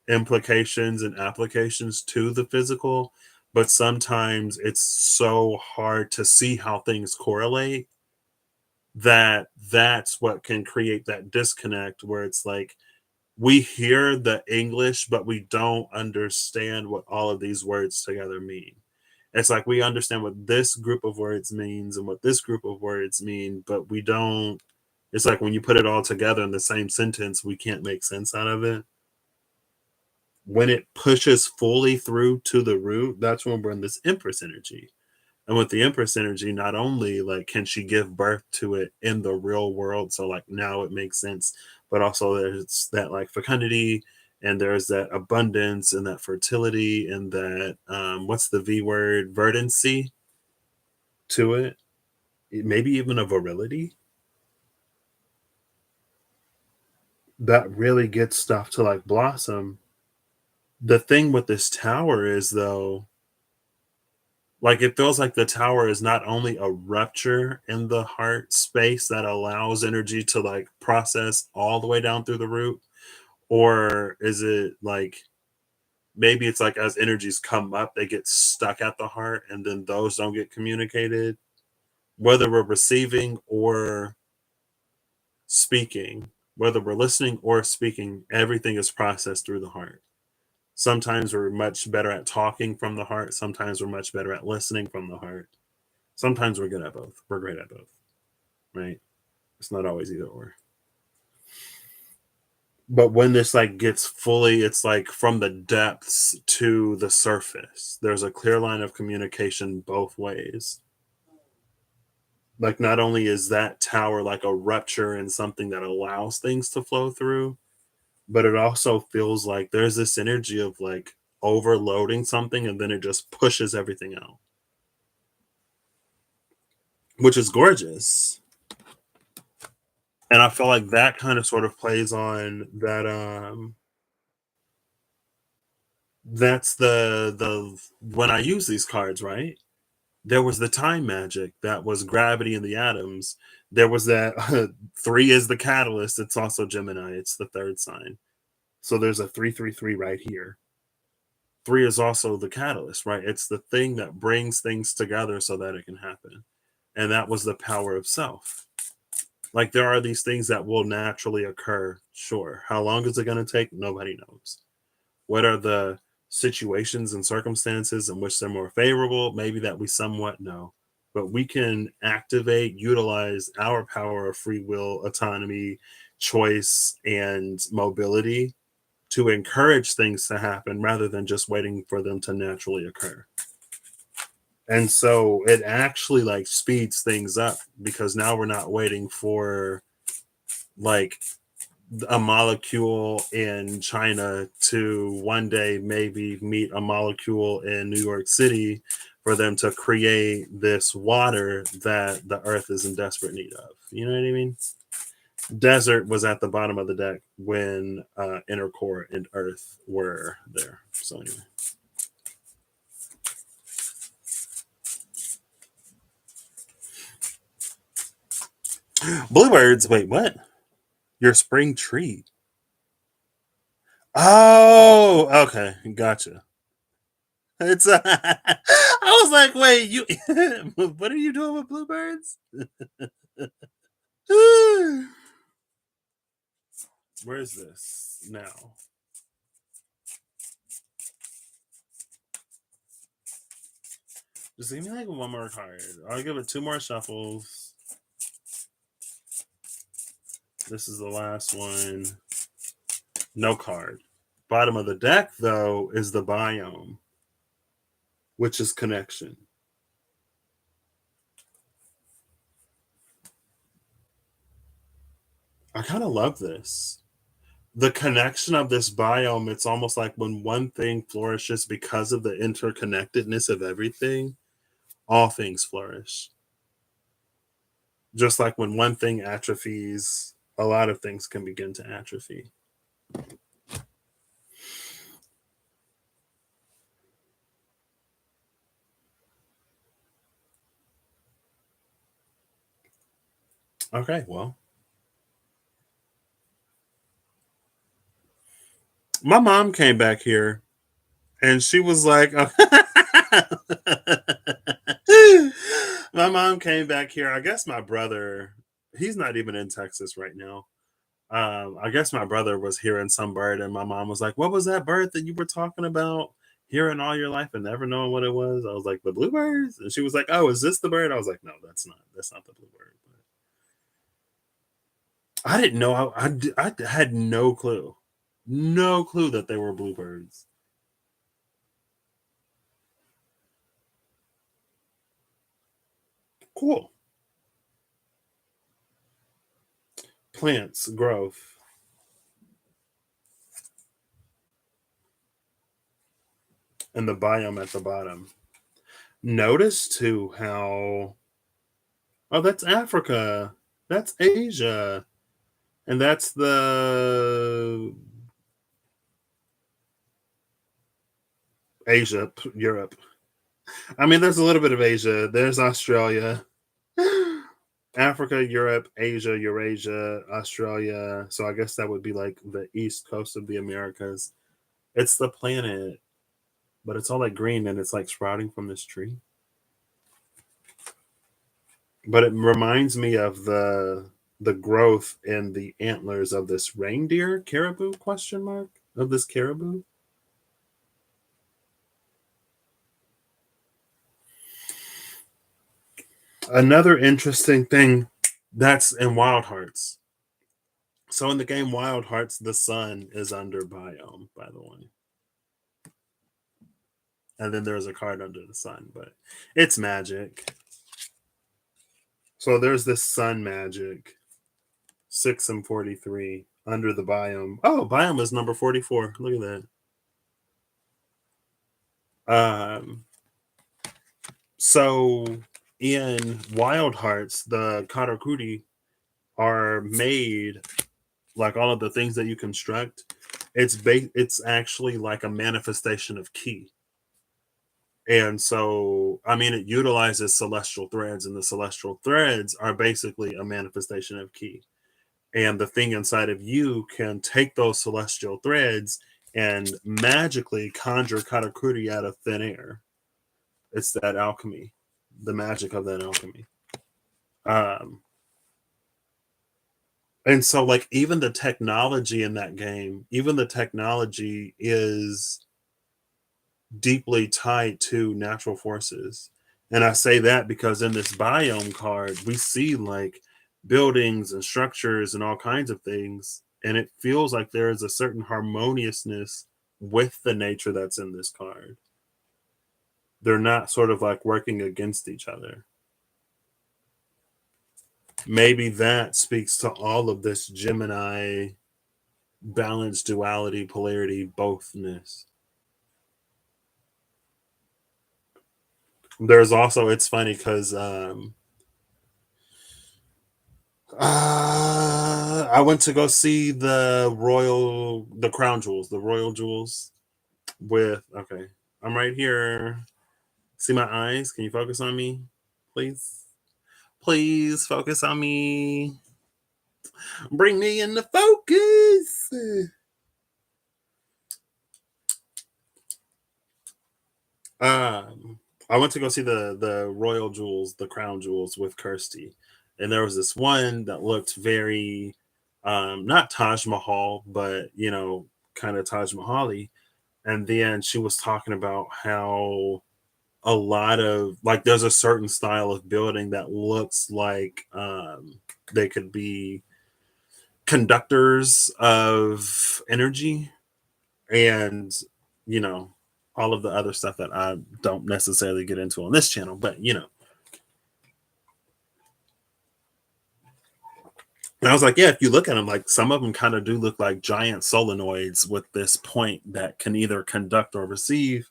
implications and applications to the physical. But sometimes it's so hard to see how things correlate that that's what can create that disconnect where it's like we hear the English, but we don't understand what all of these words together mean. It's like we understand what this group of words means and what this group of words mean, but we don't. It's like when you put it all together in the same sentence, we can't make sense out of it. When it pushes fully through to the root, that's when we're in this Empress energy. And with the Empress energy, not only like can she give birth to it in the real world, so like now it makes sense, but also there's that like fecundity and there's that abundance and that fertility and that what's the V word, verdancy to it, maybe even a virility that really gets stuff to like blossom. The thing with this tower is though, like it feels like the tower is not only a rupture in the heart space that allows energy to like process all the way down through the root, or is it like maybe it's like as energies come up, they get stuck at the heart and then those don't get communicated, whether we're receiving or speaking, whether we're listening or speaking, everything is processed through the heart. Sometimes we're much better at talking from the heart. Sometimes we're much better at listening from the heart. Sometimes we're good at both. We're great at both, right? It's not always either or. But when this like gets fully, it's like from the depths to the surface. There's a clear line of communication both ways. Like not only is that tower like a rupture and something that allows things to flow through, but it also feels like there's this energy of like overloading something and then it just pushes everything out, which is gorgeous. And I feel like that kind of sort of plays on that that's the when I use these cards, right? There was the time magic, that was gravity and the atoms. There was that 3 is the catalyst, it's also Gemini, it's the 3rd sign. So there's a 333 right here. 3 is also the catalyst, right? It's the thing that brings things together so that it can happen. And that was the power of self. Like there are these things that will naturally occur, sure. How long is it going to take? Nobody knows. What are the situations and circumstances in which they're more favorable? Maybe that we somewhat know. But we can activate, utilize our power of free will, autonomy, choice, and mobility to encourage things to happen rather than just waiting for them to naturally occur. And so it actually like speeds things up because now we're not waiting for like a molecule in China to one day maybe meet a molecule in New York City for them to create this water that the earth is in desperate need of. You know what I mean? Desert was at the bottom of the deck when inner core and earth were there. So anyway. Bluebirds, wait, what? Your spring treat. Oh, okay, gotcha. It's I was like, wait, you what are you doing with bluebirds? Where is this now? Just give me like one more card. I'll give it 2 more shuffles. This is the last one. No card. Bottom of the deck, though, is the biome, which is connection. I kind of love this. The connection of this biome, it's almost like when one thing flourishes because of the interconnectedness of everything, all things flourish. Just like when one thing atrophies, a lot of things can begin to atrophy. Okay, well, my mom came back here and she was like, my mom came back here. I guess my brother, he's not even in Texas right now. I guess my brother was hearing some bird, and my mom was like, "What was that bird that you were talking about hearing all your life and never knowing what it was?" I was like, "The bluebirds," and she was like, "Oh, is this the bird?" I was like, "No, that's not. That's not the bluebird." I didn't know. I had no clue that they were bluebirds. Cool. Plants growth and the biome at the bottom. Notice too how oh, that's Africa, that's Asia, and that's the Asia, Europe. I mean, there's a little bit of Asia. There's Australia, Africa, Europe, Asia, Eurasia, Australia. So I guess that would be like the east coast of the Americas. It's the planet, but it's all like green and it's like sprouting from this tree. But it reminds me of the growth in the antlers of this reindeer caribou question mark of this caribou. Another interesting thing that's in Wild Hearts. So in the game Wild Hearts, the sun is under biome, by the way. And then there's a card under the sun, but it's magic. So there's this sun magic, 6 and 43 under the biome. Oh, biome is number 44. Look at that. So in Wild Hearts, the Karakuri are made like all of the things that you construct. It's actually like a manifestation of ki. And so, I mean, it utilizes celestial threads, and the celestial threads are basically a manifestation of ki. And the thing inside of you can take those celestial threads and magically conjure katakuri out of thin air. It's that alchemy, the magic of that alchemy. Um, and so, like, even the technology in that game, even the technology is deeply tied to natural forces. And I say that because in this biome card, we see like buildings and structures and all kinds of things. And it feels like there is a certain harmoniousness with the nature that's in this card. They're not sort of like working against each other. Maybe that speaks to all of this Gemini balance, duality, polarity, bothness. There's also, it's funny because I went to go see the crown jewels, the royal jewels with, okay, I'm right here. See my eyes? Can you focus on me, please? Please focus on me. Bring me into focus. Um, I went to go see the royal jewels, the crown jewels with Kirsty, and there was this one that looked very, not Taj Mahal, but kind of Taj Mahal. And then she was talking about how a lot of like there's a certain style of building that looks like they could be conductors of energy, and you know all of the other stuff that I don't necessarily get into on this channel, but and I was like, yeah, if you look at them, like some of them kind of do look like giant solenoids with this point that can either conduct or receive.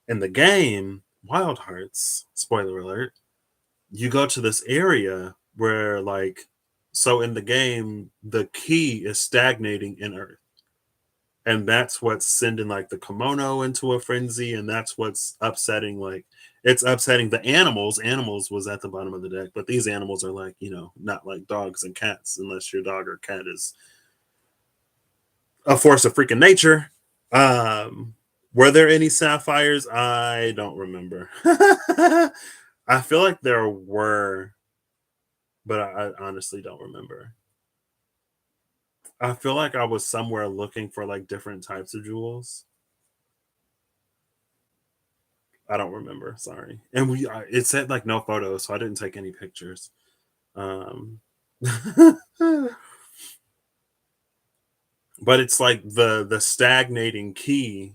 In the game Wild Hearts, spoiler alert, you go to this area where like, so in the game the key is stagnating in earth, and that's what's sending like the kimono into a frenzy, and that's what's upsetting, like it's upsetting the animals was at the bottom of the deck, but these animals are like, not like dogs and cats, unless your dog or cat is a force of freaking nature. Were there any sapphires? I don't remember. I feel like there were, but I honestly don't remember. I feel like I was somewhere looking for like different types of jewels. I don't remember, sorry. And it said like no photos, so I didn't take any pictures. Um but it's like the stagnating key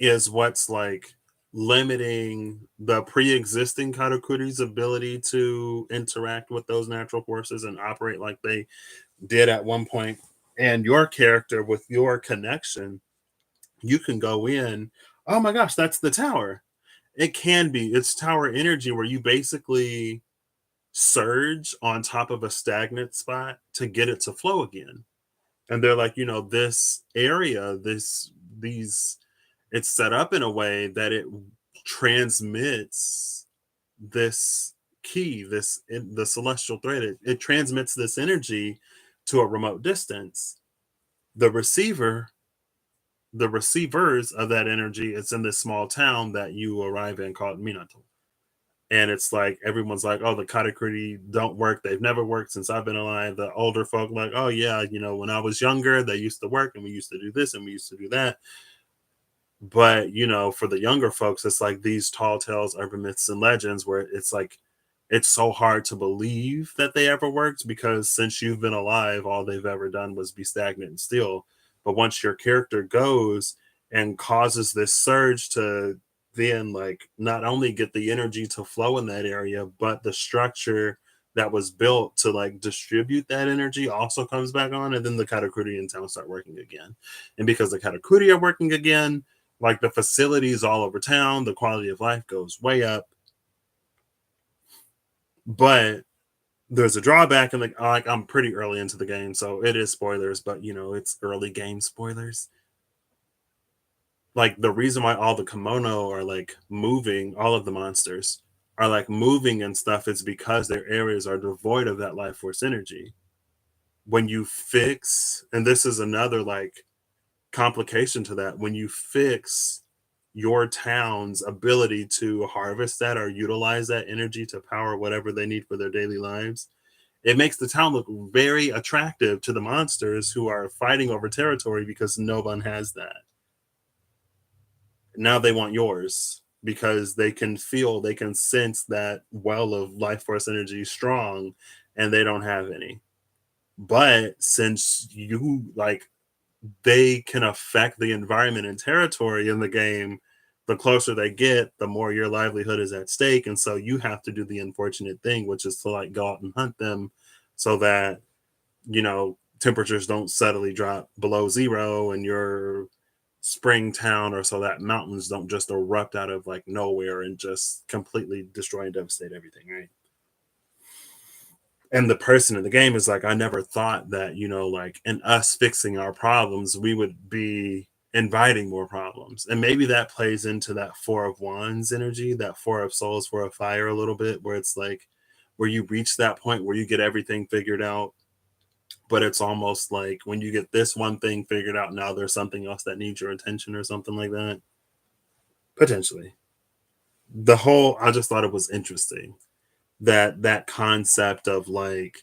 is what's like limiting the pre-existing katakuri's ability to interact with those natural forces and operate like they did at one point. And your character with your connection, you can go in, oh my gosh, that's the tower. It can be, it's tower energy where you basically surge on top of a stagnant spot to get it to flow again. And they're like, this area, these it's set up in a way that it transmits this key, the celestial thread. It transmits this energy to a remote distance. The receiver, the receivers of that energy, is in this small town that you arrive in called Minato. And it's like everyone's like, oh, the katakuri don't work. They've never worked since I've been alive. The older folk like, oh yeah, when I was younger, they used to work and we used to do this and we used to do that. But for the younger folks, it's like these tall tales, urban myths, and legends where it's like it's so hard to believe that they ever worked because since you've been alive, all they've ever done was be stagnant and still. But once your character goes and causes this surge to then like not only get the energy to flow in that area, but the structure that was built to like distribute that energy also comes back on, and then the katakuri in town start working again. And because the katakuri are working again, like the facilities all over town, the quality of life goes way up. But there's a drawback, and like I'm pretty early into the game, so it is spoilers, but it's early game spoilers. Like the reason why all the kimono are like moving, all of the monsters are like moving and stuff is because their areas are devoid of that life force energy. When you fix, and this is another like complication to that, when you fix your town's ability to harvest that or utilize that energy to power whatever they need for their daily lives, it makes the town look very attractive to the monsters who are fighting over territory because no one has that. Now they want yours because they can sense that well of life force energy strong and they don't have any. But since you like they can affect the environment and territory in the game, the closer they get, the more your livelihood is at stake. And so you have to do the unfortunate thing, which is to like go out and hunt them so that, temperatures don't suddenly drop below zero and your spring town, or so that mountains don't just erupt out of like nowhere and just completely destroy and devastate everything, right? And the person in the game is like, I never thought that, like in us fixing our problems, we would be inviting more problems. And maybe that plays into that Four of Wands energy, that Four of Souls, Four of Fire a little bit, where it's like where you reach that point where you get everything figured out. But it's almost like when you get this one thing figured out, now there's something else that needs your attention or something like that. Potentially. I just thought it was interesting that concept of like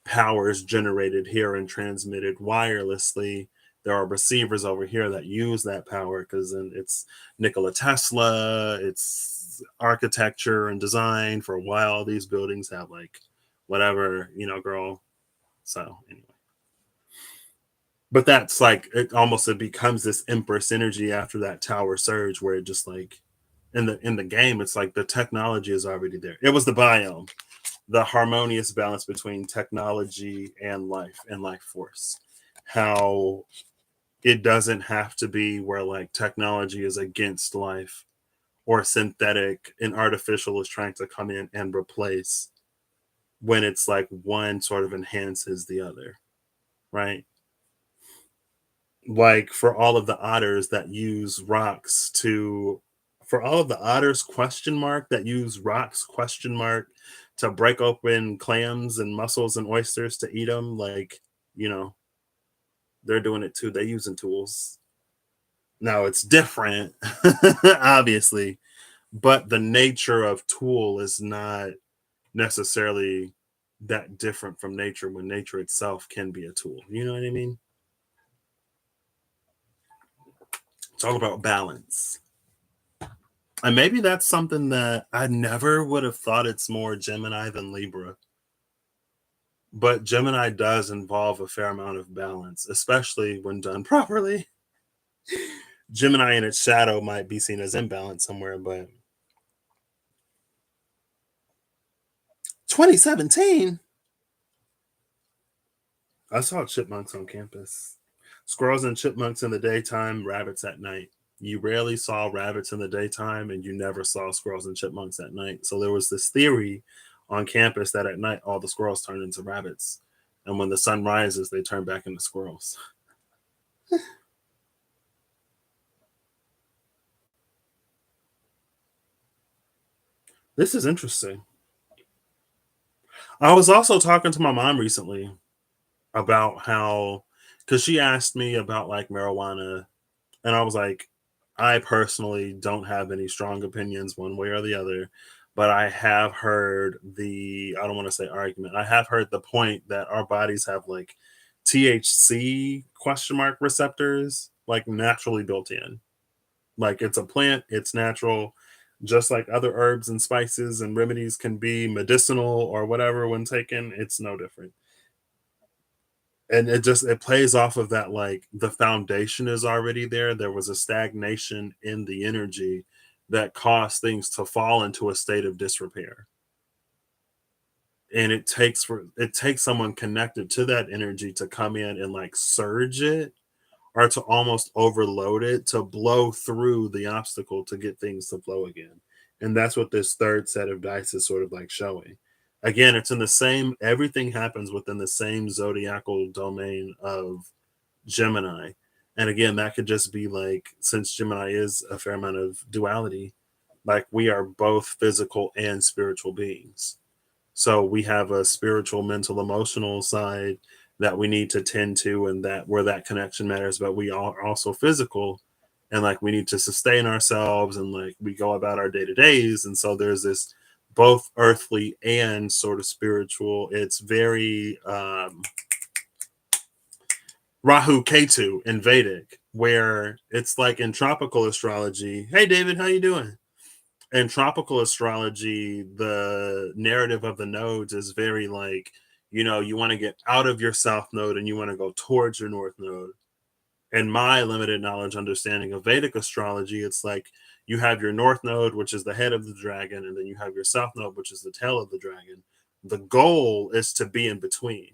power is generated here and transmitted wirelessly. There are receivers over here that use that power because then it's Nikola Tesla, it's architecture and design. For a while, these buildings have like whatever, girl. So anyway. But that's like it becomes this empress energy after that tower surge where it just like in the game, it's like the technology is already there. It was the biome, the harmonious balance between technology and life force. How it doesn't have to be where like technology is against life or synthetic and artificial is trying to come in and replace, when it's like one sort of enhances the other, right? Like for all of the otters that use rocks to for all of the otters question mark that use rocks question mark to break open clams and mussels and oysters to eat them, like, you know they're doing it too. They're using tools. Now it's different, obviously, but the nature of tool is not necessarily that different from nature when nature itself can be a tool. You know what I mean? It's all about balance. And maybe that's something that I never would have thought it's more Gemini than Libra. But Gemini does involve a fair amount of balance, especially when done properly. Gemini in its shadow might be seen as imbalance somewhere, but 2017, I saw chipmunks on campus. Squirrels and chipmunks in the daytime, rabbits at night. You rarely saw rabbits in the daytime, and you never saw squirrels and chipmunks at night. So there was this theory on campus that at night all the squirrels turn into rabbits. And when the sun rises, they turn back into squirrels. This is interesting. I was also talking to my mom recently about how, because she asked me about like marijuana, and I was like, I personally don't have any strong opinions one way or the other, but I have heard I don't want to say argument, I have heard the point that our bodies have like THC question mark receptors, like naturally built in. Like it's a plant, it's natural, just like other herbs and spices and remedies can be medicinal or whatever when taken, it's no different. And it plays off of that, like the foundation is already there. There was a stagnation in the energy that caused things to fall into a state of disrepair. And it takes someone connected to that energy to come in and like surge it or to almost overload it to blow through the obstacle to get things to flow again. And that's what this third set of dice is sort of like showing. Again, it's in the same, everything happens within the same zodiacal domain of Gemini. And again, that could just be like, since Gemini is a fair amount of duality, like we are both physical and spiritual beings. So we have a spiritual, mental, emotional side that we need to tend to, and that where that connection matters, but we are also physical, and like we need to sustain ourselves, and like we go about our day to days. And so there's this both earthly and sort of spiritual. It's very Rahu Ketu in Vedic, where it's like in tropical astrology. Hey David, how you doing? In tropical astrology, the narrative of the nodes is very like, you want to get out of your south node and you want to go towards your north node. In my limited knowledge understanding of Vedic astrology, it's like you have your north node, which is the head of the dragon, and then you have your south node, which is the tail of the dragon. The goal is to be in between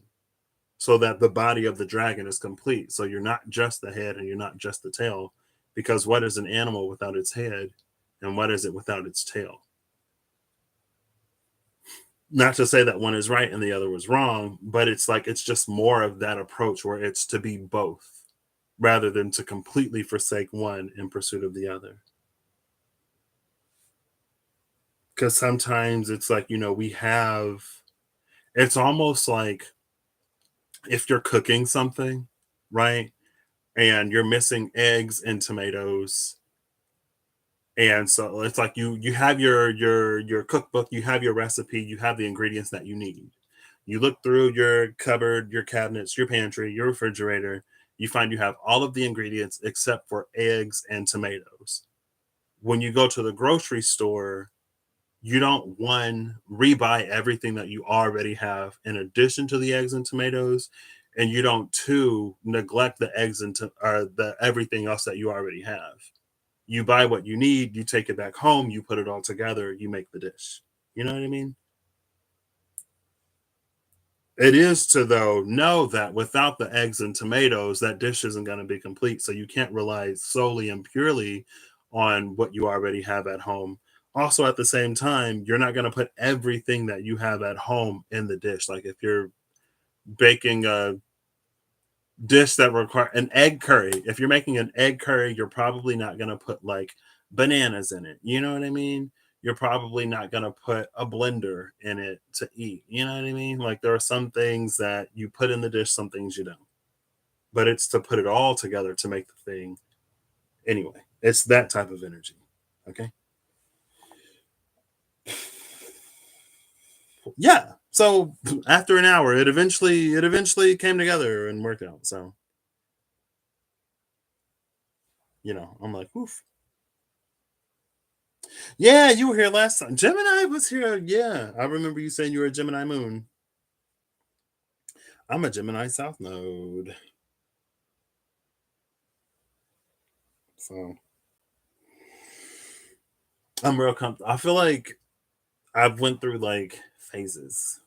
so that the body of the dragon is complete. So you're not just the head and you're not just the tail, because what is an animal without its head, and what is it without its tail? Not to say that one is right and the other was wrong, but it's like it's just more of that approach where it's to be both rather than to completely forsake one in pursuit of the other. Because sometimes it's like, it's almost like if you're cooking something, right? And you're missing eggs and tomatoes, and so it's like you have your cookbook, you have your recipe, you have the ingredients that you need. You look through your cupboard, your cabinets, your pantry, your refrigerator, you find you have all of the ingredients except for eggs and tomatoes. When you go to the grocery store, you don't one rebuy everything that you already have in addition to the eggs and tomatoes, and you don't two neglect the eggs or the everything else that you already have. You buy what you need, you take it back home, you put it all together, you make the dish. You know what I mean? It is to though know that without the eggs and tomatoes, that dish isn't going to be complete. So you can't rely solely and purely on what you already have at home. Also, at the same time, you're not going to put everything that you have at home in the dish. Like if you're baking a dish that require an egg curry, if you're making an egg curry, you're probably not going to put like bananas in it. You know what I mean? You're probably not going to put a blender in it to eat. You know what I mean? Like there are some things that you put in the dish, some things you don't. But it's to put it all together to make the thing. Anyway, it's that type of energy. Okay. Yeah. So after an hour, it eventually came together and worked out. So I'm like, oof. Yeah, you were here last time. Gemini was here. Yeah, I remember you saying you were a Gemini moon. I'm a Gemini South Node. So I'm real comfortable. I feel like I've went through like phases.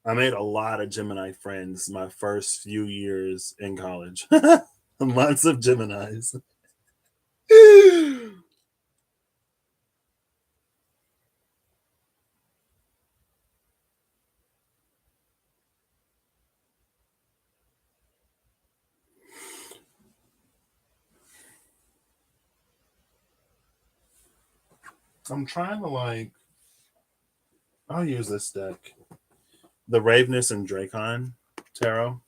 I made a lot of Gemini friends my first few years in college. Lots of Geminis. I'm trying to like. I'll use this deck, the Ravenous and Dracon Tarot.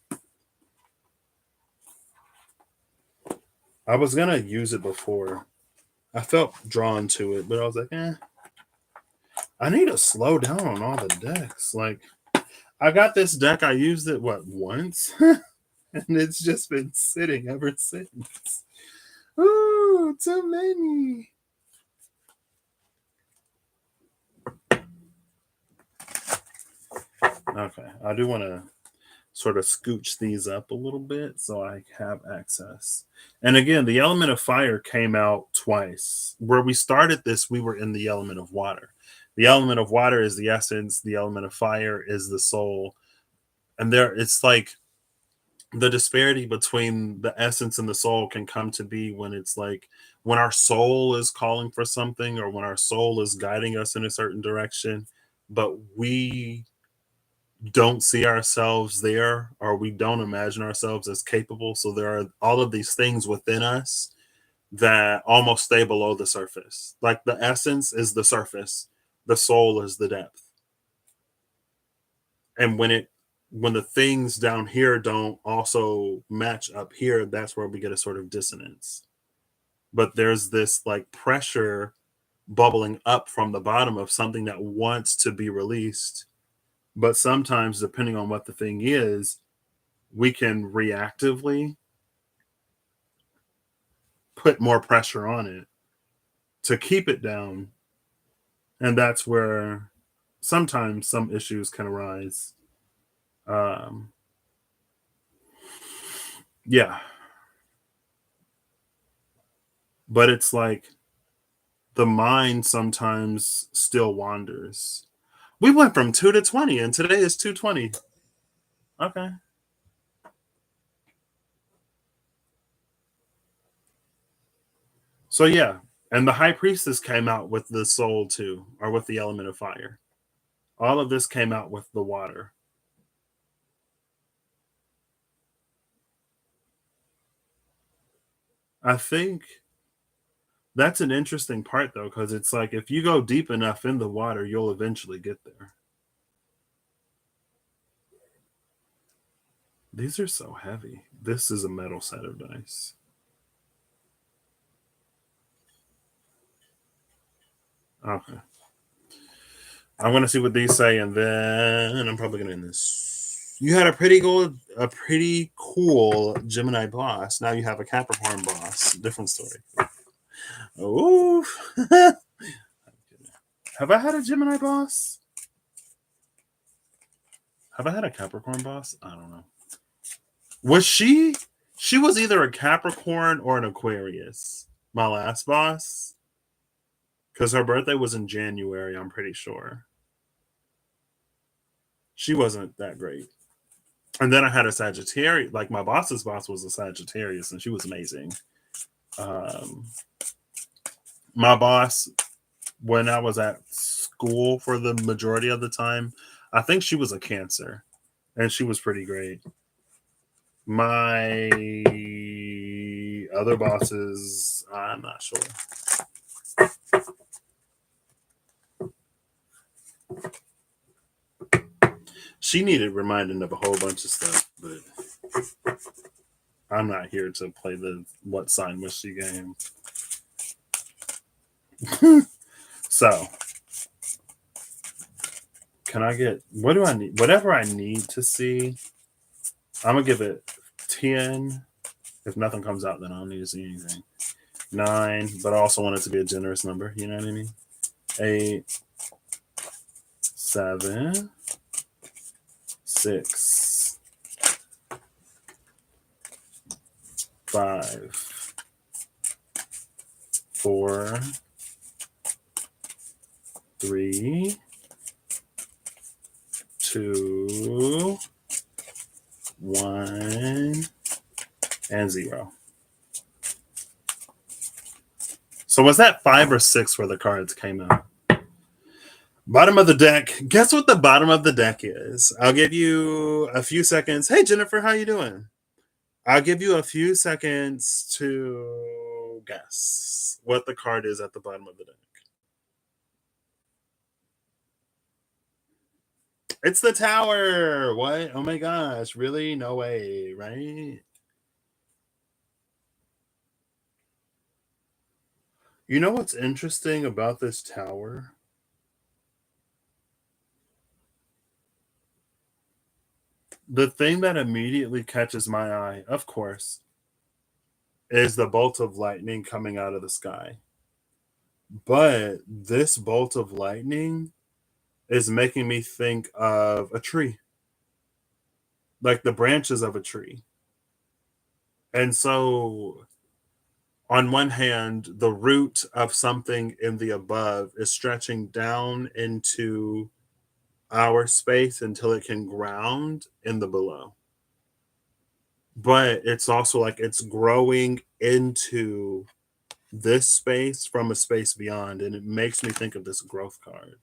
I was gonna use it before. I felt drawn to it, but I was like, I need to slow down on all the decks. Like, I got this deck. I used it once, and it's just been sitting ever since. Ooh, too many. Okay, I do want to sort of scooch these up a little bit so I have access. And again, the element of fire came out twice. Where we started this, we were in the element of water. The element of water is the essence, the element of fire is the soul. And there it's like the disparity between the essence and the soul can come to be when it's like when our soul is calling for something or when our soul is guiding us in a certain direction, but we don't see ourselves there or we don't imagine ourselves as capable. So there are all of these things within us that almost stay below the surface. Like the essence is the surface, the soul is the depth. And when the things down here don't also match up here, that's where we get a sort of dissonance. But there's this like pressure bubbling up from the bottom of something that wants to be released. But sometimes, depending on what the thing is, we can reactively put more pressure on it to keep it down. And that's where sometimes some issues can arise. Um, yeah. But it's like the mind sometimes still wanders. We went from 2 to 20, and today is 220. Okay. So, yeah. And the high priestess came out with the soul too, or with the element of fire. All of this came out with the water. I think that's an interesting part though, because it's like if you go deep enough in the water, you'll eventually get there. These are so heavy. This is a metal set of dice. Okay. I'm gonna see what these say, and then I'm probably gonna end this. You had a pretty cool Gemini boss. Now you have a Capricorn boss. Different story. Ooh. Have I had a Gemini boss? Have I had a Capricorn boss? I don't know. Was she? She was either a Capricorn or an Aquarius. My last boss, because her birthday was in January. I'm pretty sure she wasn't that great. And then I had a Sagittarius. Like my boss's boss was a Sagittarius, and she was amazing. Um, my boss, when I was at school for the majority of the time, I think she was a Cancer, and she was pretty great. My other bosses, I'm not sure. She needed reminding of a whole bunch of stuff, but I'm not here to play the what sign was she game. So Can I get what do I need? Whatever I need to see, I'm gonna give it 10. If nothing comes out, then I don't need to see anything. 9, but I also want it to be a generous number. You know what I mean? 8, 7, 6, 5, 4, 3, 2, 1, and 0. So was that 5 or 6 where the cards came out? Bottom of the deck. Guess what the bottom of the deck is? I'll give you a few seconds. Hey Jennifer, how you doing? I'll give you a few seconds to guess what the card is at the bottom of the deck. It's the Tower. What? Oh my gosh. Really? No way, right? You know what's interesting about this Tower? The thing that immediately catches my eye, of course, is the bolt of lightning coming out of the sky. But this bolt of lightning is making me think of a tree, like the branches of a tree. And so, on one hand, the root of something in the above is stretching down into our space until it can ground in the below. But it's also like it's growing into this space from a space beyond. And it makes me think of this growth card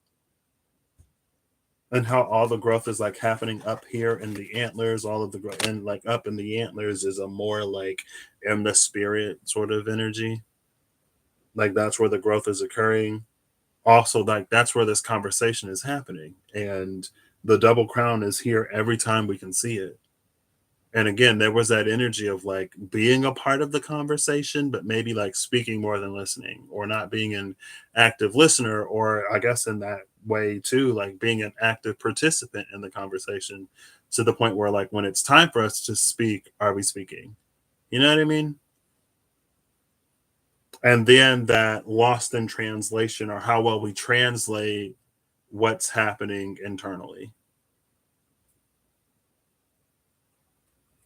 and how all the growth is like happening up here in the antlers. All of the growth and like up in the antlers is a more like in the spirit sort of energy. Like that's where the growth is occurring. Also, like that's where this conversation is happening. And the double crown is here every time we can see it. And again, there was that energy of like being a part of the conversation, but maybe like speaking more than listening, or not being an active listener, or I guess in that way too, like being an active participant in the conversation to the point where like when it's time for us to speak, are we speaking? You know what I mean? And then that lost in translation, or how well we translate what's happening internally.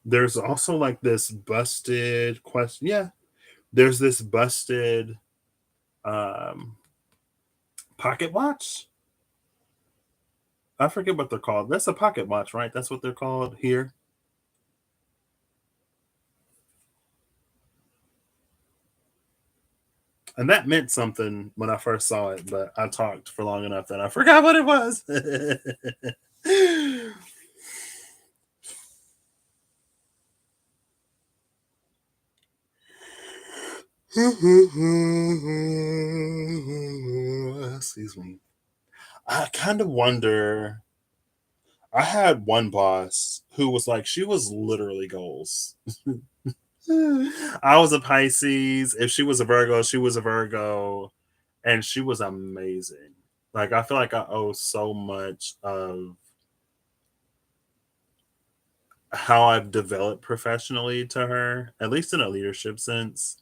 There's also like this busted question. Yeah, there's this busted um pocket watch. I forget what they're called. That's a pocket watch, right? That's what they're called here. And that meant something when I first saw it, but I talked for long enough that I forgot what it was. Excuse me. I kind of wonder. I had one boss who was like, she was literally goals. I was a Pisces. If she was a Virgo, she was a Virgo. And she was amazing. Like, I feel like I owe so much of how I've developed professionally to her, at least in a leadership sense.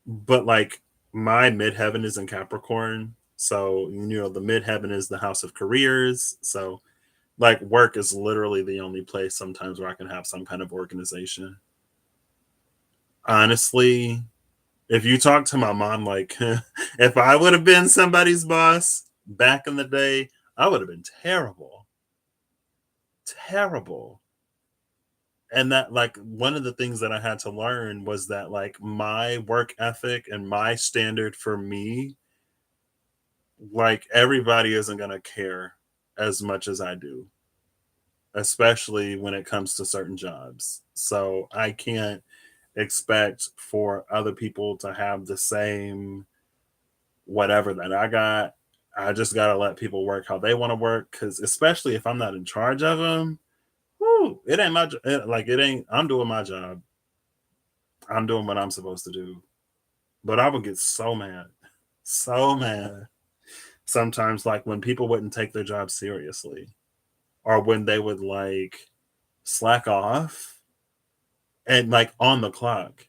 But like, my midheaven is in Capricorn. So, the midheaven is the house of careers. So, like, work is literally the only place sometimes where I can have some kind of organization. Honestly, if you talk to my mom, like, if I would have been somebody's boss back in the day, I would have been terrible. Terrible. And that, like, one of the things that I had to learn was that, like, my work ethic and my standard for me, like, everybody isn't going to care as much as I do, especially when it comes to certain jobs. So I can't expect for other people to have the same whatever that I got. I just got to let people work how they want to work. Cause especially if I'm not in charge of them, whoo, it ain't like, it ain't, I'm doing my job. I'm doing what I'm supposed to do. But I would get so mad. So mad. sometimes, like when people wouldn't take their job seriously, or when they would like slack off and like on the clock.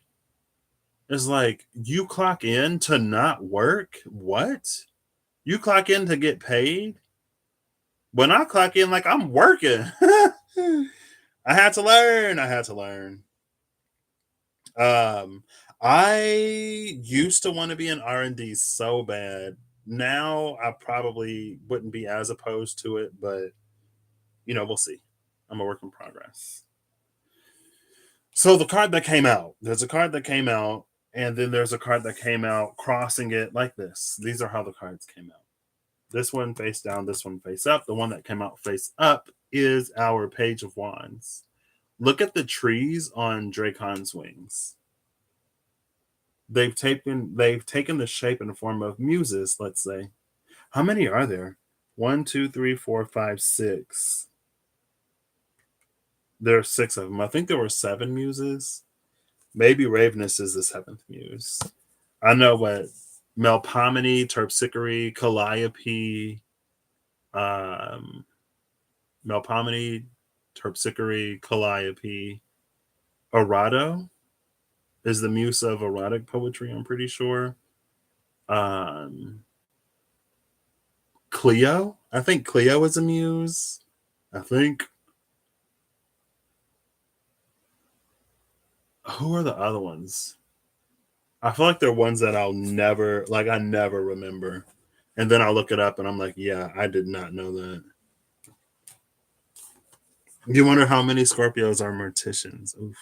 It's like you clock in to not work. What? You clock in to get paid? When I clock in, like I'm working. I had to learn. I had to learn. Um, I used to want to be in R&D so bad. Now I probably wouldn't be as opposed to it, but we'll see. I'm a work in progress. So the card that came out, there's a card that came out, and then there's a card that came out crossing it like this. These are how the cards came out. This one face down, this one face up. The one that came out face up is our Page of Wands. Look at the trees on Dracon's wings. They've taken the shape and form of muses, let's say. How many are there? One, two, three, four, five, six. There are six of them. I think there were seven muses. Maybe Ravenous is the seventh muse. I know what Melpomene, Terpsichore, Calliope, um, Melpomene, Terpsichore, Calliope, Erato is the muse of erotic poetry, I'm pretty sure. Um, Cleo. I think Cleo is a muse. I think. Who are the other ones? I feel like they're ones that I never remember. And then I'll look it up and I'm like, yeah, I did not know that. You wonder how many Scorpios are morticians. Oof.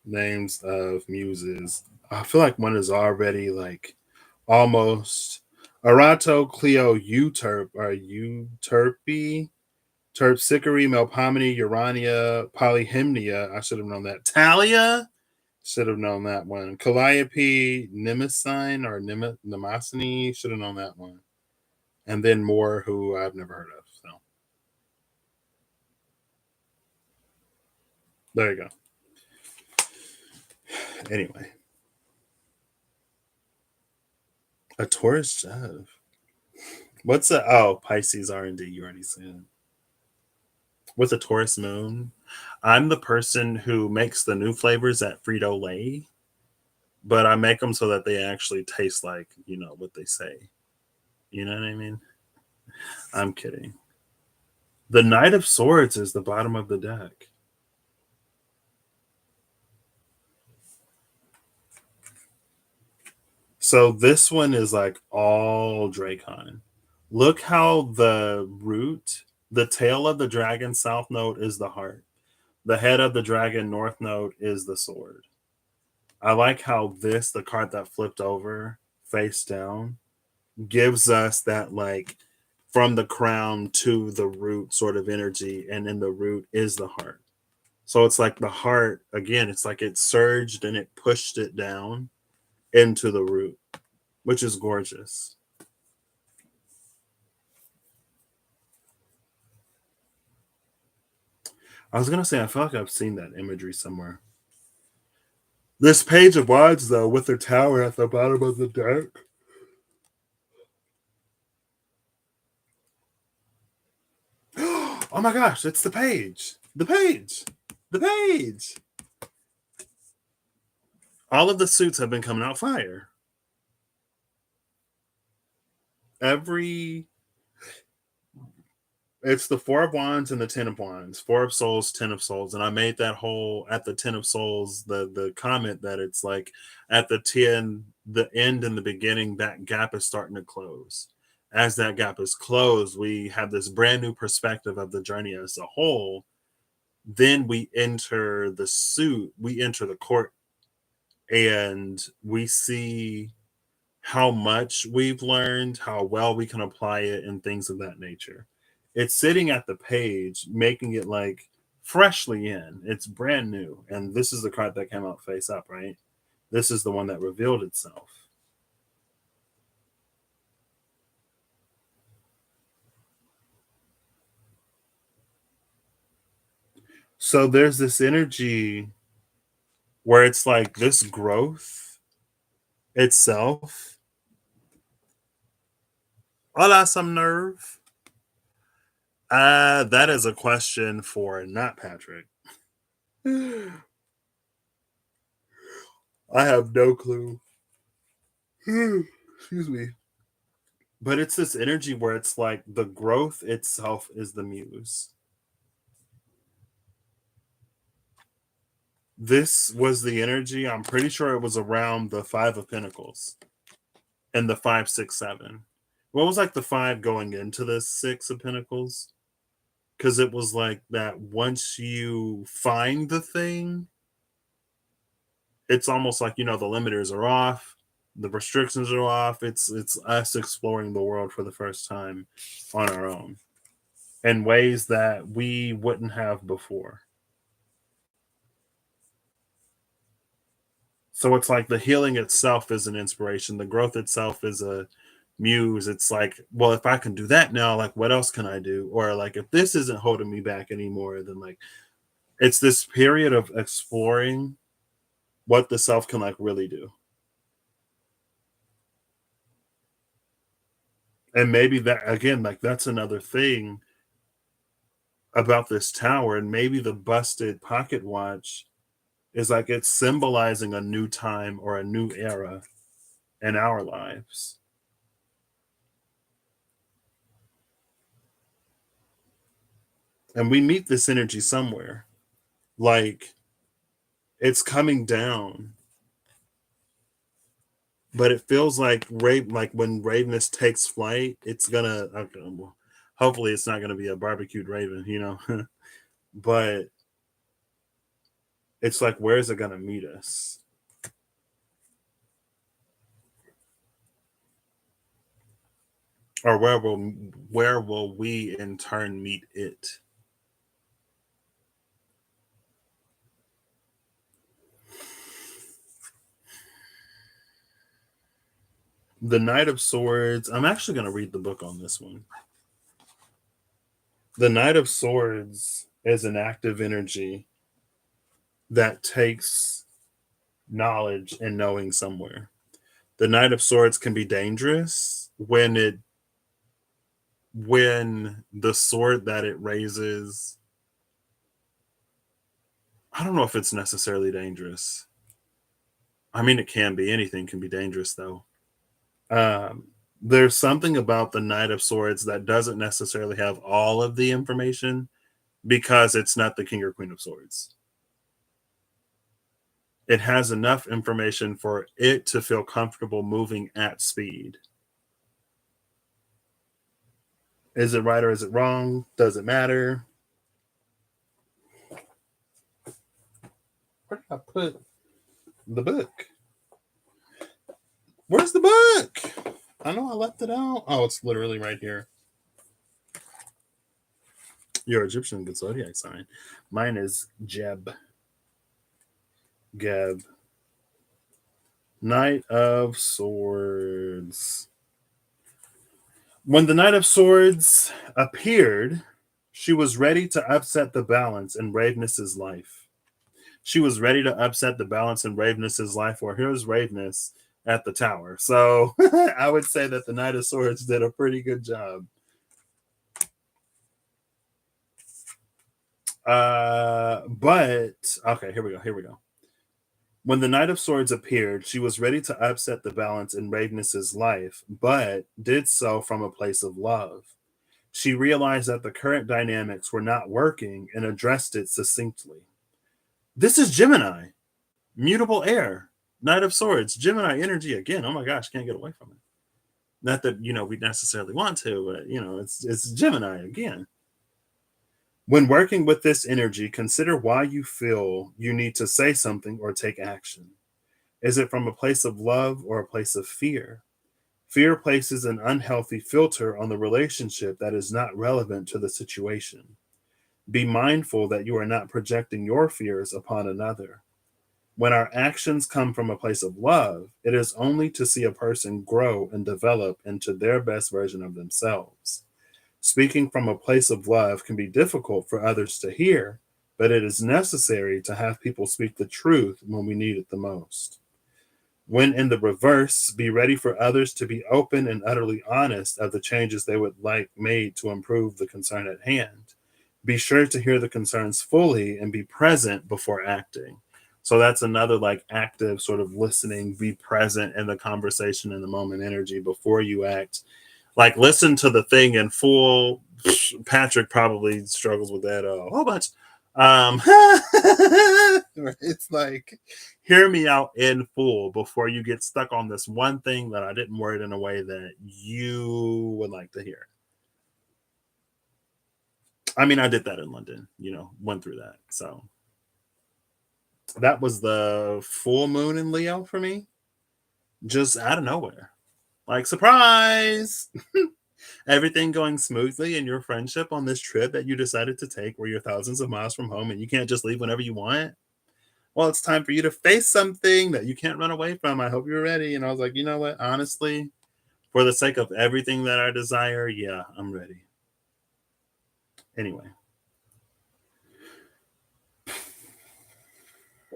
Names of muses. I feel like one is already like almost Arato, Cleo, Euterp, or Euterpe, Terpsichore, Melpomene, Urania, Polyhymnia. I should have known that. Talia, should have known that one. Calliope, Mnemosyne, or Mnemosyne, should have known that one. And then more who I've never heard of. So there you go. Anyway, a Taurus Jeff. What's a Pisces R&D? You already said. With a Taurus moon, I'm the person who makes the new flavors at Frito Lay, but I make them so that they actually taste like what they say. You know what I mean? I'm kidding. The Knight of Swords is the bottom of the deck. So this one is like all Dracon. Look how the tail of the dragon south node is the heart. The head of the dragon north node is the sword. I like how the card that flipped over face down, gives us that like from the crown to the root sort of energy, and in the root is the heart. So it's like the heart again, it's like it surged and it pushed it down into the root, which is gorgeous. I was gonna say I feel like I've seen that imagery somewhere. This Page of Wands though, with the tower at the bottom of the deck. Oh my gosh, it's the page. The page. The page. All of the suits have been coming out fire. Every It's the Four of Wands and the Ten of Wands. Four of Souls, Ten of Souls. And I made that whole at the Ten of Souls, the comment that it's like at the 10, the end and the beginning, that gap is starting to close. As that gap is closed, we have this brand new perspective of the journey as a whole. Then we enter the suit, we enter the court, and we see how much we've learned, how well we can apply it, and things of that nature. It's sitting at the page, making it like freshly in. It's brand new. And this is the card that came out face up, right? This is the one that revealed itself. So there's this energy where it's like this growth itself. Hola, some nerve. That is a question for not Patrick. I have no clue. Excuse me. But it's this energy where it's like the growth itself is the muse. This was the energy. I'm pretty sure it was around the Five of Pentacles and the 5, 6, 7. What was like the five going into the Six of Pentacles? Because it was like that once you find the thing, it's almost like the limiters are off, the restrictions are off. It's us exploring the world for the first time on our own in ways that we wouldn't have before. So it's like the healing itself is an inspiration. The growth itself is a muse. It's like, well, if I can do that now, like what else can I do? Or like if this isn't holding me back anymore, then like it's this period of exploring what the self can like really do. And maybe that again, like that's another thing about this tower, and maybe the busted pocket watch is like it's symbolizing a new time or a new era in our lives. And we meet this energy somewhere. Like it's coming down, but it feels like like when Ravenous takes flight, it's gonna okay, well, hopefully it's not gonna be a barbecued raven. But it's like where is it gonna meet us? Or where will we in turn meet it? The Knight of Swords. I'm actually going to read the book on this one. The Knight of Swords is an active energy that takes knowledge and knowing somewhere. The Knight of Swords can be dangerous when the sword that it raises. I don't know if it's necessarily dangerous. I mean, it can be. Anything can be dangerous, though. Um, there's something about the Knight of Swords that doesn't necessarily have all of the information because it's not the King or Queen of Swords. It has enough information for it to feel comfortable moving at speed. Is it right or is it wrong? Does it matter? Where did I put the book? Where's the book? I know I left it out. Oh, it's literally right here. Your Egyptian good zodiac sign. Mine is Jeb. Geb. Knight of Swords. When the Knight of Swords appeared, she was ready to upset the balance in Raveness's life. She was ready to upset the balance in Raveness's life, or here's Raveness at the tower. So I would say that the Knight of Swords did a pretty good job. But okay, here we go. Here we go. When the Knight of Swords appeared, she was ready to upset the balance in Raveness's life, but did so from a place of love. She realized that the current dynamics were not working and addressed it succinctly. This is Gemini, mutable air, Knight of Swords, Gemini energy again. Oh my gosh, can't get away from it. Not that we necessarily want to, but it's Gemini again. When working with this energy, consider why you feel you need to say something or take action. Is it from a place of love or a place of fear? Fear places an unhealthy filter on the relationship that is not relevant to the situation. Be mindful that you are not projecting your fears upon another. When our actions come from a place of love, it is only to see a person grow and develop into their best version of themselves. Speaking from a place of love can be difficult for others to hear, but it is necessary to have people speak the truth when we need it the most. When in the reverse, be ready for others to be open and utterly honest of the changes they would like made to improve the concern at hand. Be sure to hear the concerns fully and be present before acting. So that's another like active sort of listening, be present in the conversation in the moment energy before you act. Like listen to the thing in full. Patrick probably struggles with that a whole bunch. Um, it's like hear me out in full before you get stuck on this one thing that I didn't word in a way that you would like to hear. I mean, I did that in London, went through that. So that was the full moon in Leo for me, just out of nowhere. Like, surprise! Everything going smoothly in your friendship on this trip that you decided to take where you're thousands of miles from home and you can't just leave whenever you want. Well, it's time for you to face something that you can't run away from. I hope you're ready. And I was like, you know what? Honestly, for the sake of everything that I desire, yeah, I'm ready. Anyway,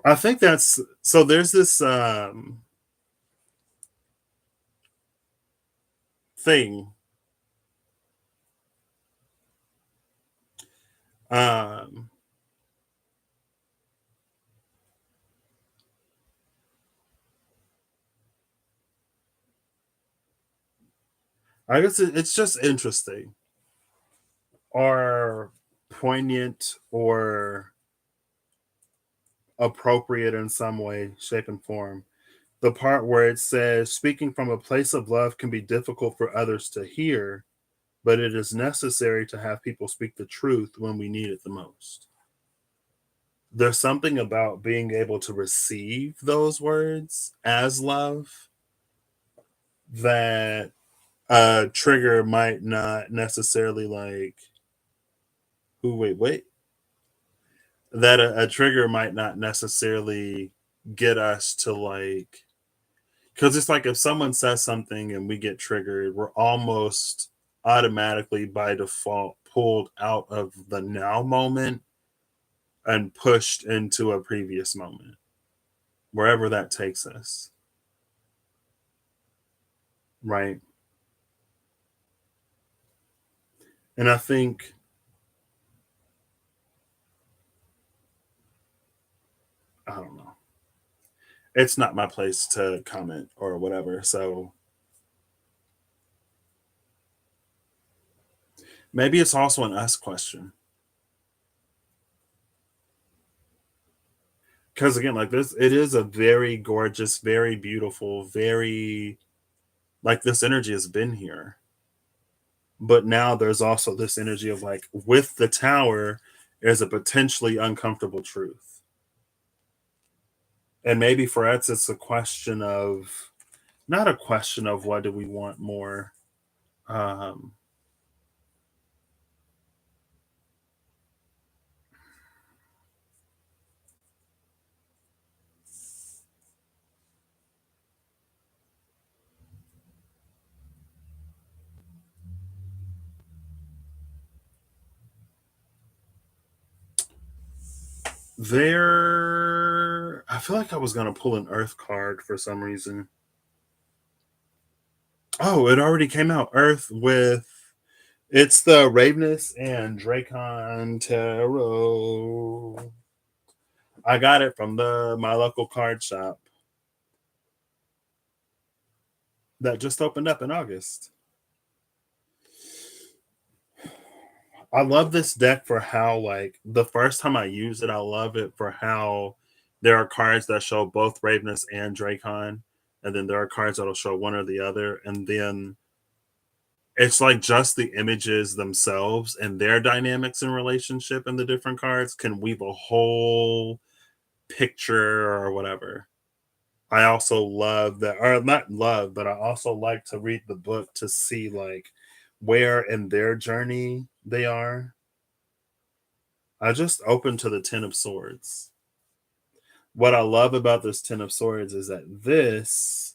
I think that's so. There's this thing. Um, I guess it's just interesting or poignant or appropriate in some way, shape, and form. The part where it says, speaking from a place of love can be difficult for others to hear, but it is necessary to have people speak the truth when we need it the most. There's something about being able to receive those words as love that a trigger might not necessarily like. Ooh, wait. That a trigger might not necessarily get us to like. Because it's like if someone says something and we get triggered, we're almost automatically by default pulled out of the now moment and pushed into a previous moment, wherever that takes us. Right. And I think, I don't know, it's not my place to comment or whatever. So maybe it's also an us question. Because again, like this, it is a very gorgeous, very beautiful, very like this energy has been here. But now there's also this energy of like with the tower, there's a potentially uncomfortable truth. And maybe for us, it's a question of not a question of what do we want more. Um, I feel like I was going to pull an Earth card for some reason. Oh, it already came out. Earth with it's the Ravenous and Dracon Tarot. I got it from the my local card shop that just opened up in August. I love this deck for how like the first time I use it, I love it for how there are cards that show both Ravenous and Dracon, and then there are cards that'll show one or the other, and then it's like just the images themselves and their dynamics and relationship and the different cards can weave a whole picture or whatever. I also love that, or not love, but I also like to read the book to see like where in their journey they are. I just opened to the Ten of Swords. What I love about this Ten of Swords is that this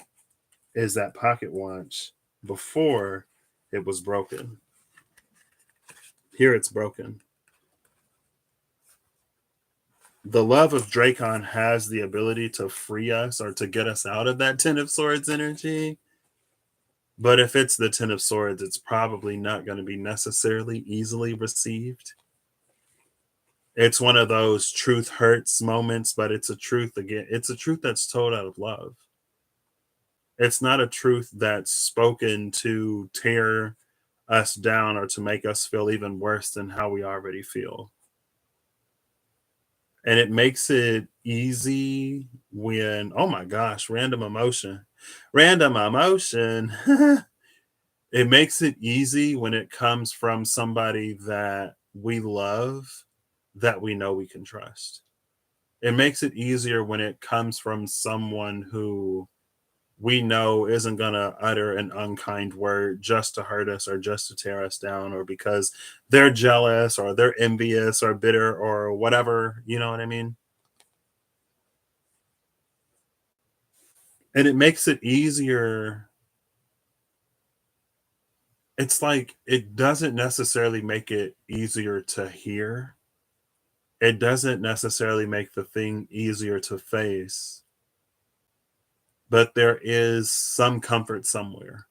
is that pocket watch before it was broken. Here it's broken. The love of Dracon has the ability to free us or to get us out of that Ten of Swords energy. But if it's the Ten of Swords, it's probably not going to be necessarily easily received. It's one of those truth hurts moments, but it's a truth again. It's a truth that's told out of love. It's not a truth that's spoken to tear us down or to make us feel even worse than how we already feel. And it makes it easy when, oh my gosh, random emotion. It makes it easy when it comes from somebody that we love, that we know we can trust. It makes it easier when it comes from someone who we know isn't going to utter an unkind word just to hurt us or just to tear us down or because they're jealous or they're envious or bitter or whatever. You know what I mean? And it makes it easier. It's like it doesn't necessarily make it easier to hear. It doesn't necessarily make the thing easier to face, but there is some comfort somewhere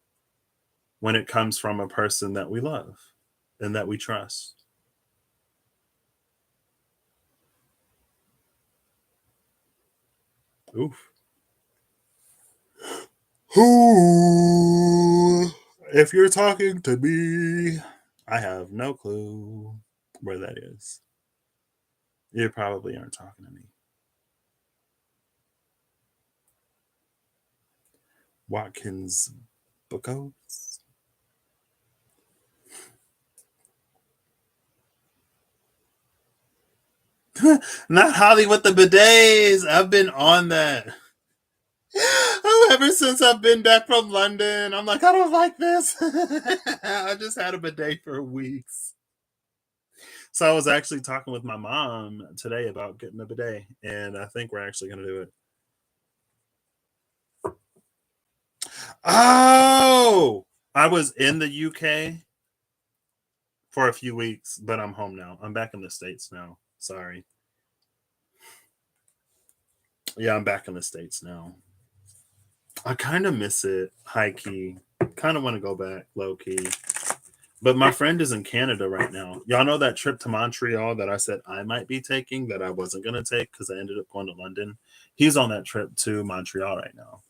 when it comes from a person that we love and that we trust. Oof. Ooh. If you're talking to me, I have no clue where that is. You probably aren't talking to me. Watkins Buckos. Not Holly with the bidets. I've been on that. Oh, ever since I've been back from London, I'm like, I don't like this. I just had a bidet for weeks. So I was actually talking with my mom today about getting a bidet, and I think we're actually going to do it. Oh, I was in the UK for a few weeks, but I'm home now. I'm back in the States now. Sorry. Yeah, I'm back in the States now. I kind of miss it, high key. Kind of want to go back, low key. But my friend is in Canada right now. Y'all know that trip to Montreal that I said I might be taking that I wasn't going to take because I ended up going to London? He's on that trip to Montreal right now.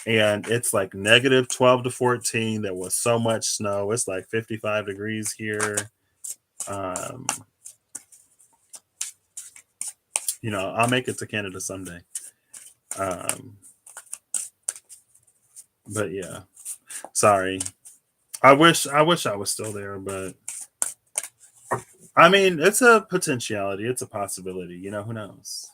And it's like negative 12 to 14. There was so much snow. It's like 55 degrees here. Um, I'll make it to Canada someday. Um, but yeah, sorry. I wish I was still there, but I mean, it's a potentiality. It's a possibility. Who knows?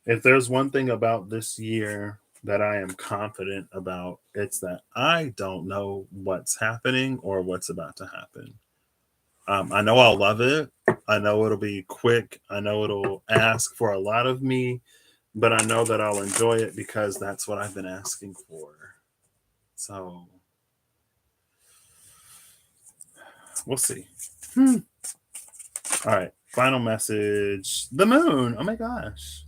If there's one thing about this year that I am confident about, it's that I don't know what's happening or what's about to happen. I know I'll love it. I know it'll be quick. I know it'll ask for a lot of me, but I know that I'll enjoy it because that's what I've been asking for. So we'll see. All right. Final message. The moon. Oh my gosh.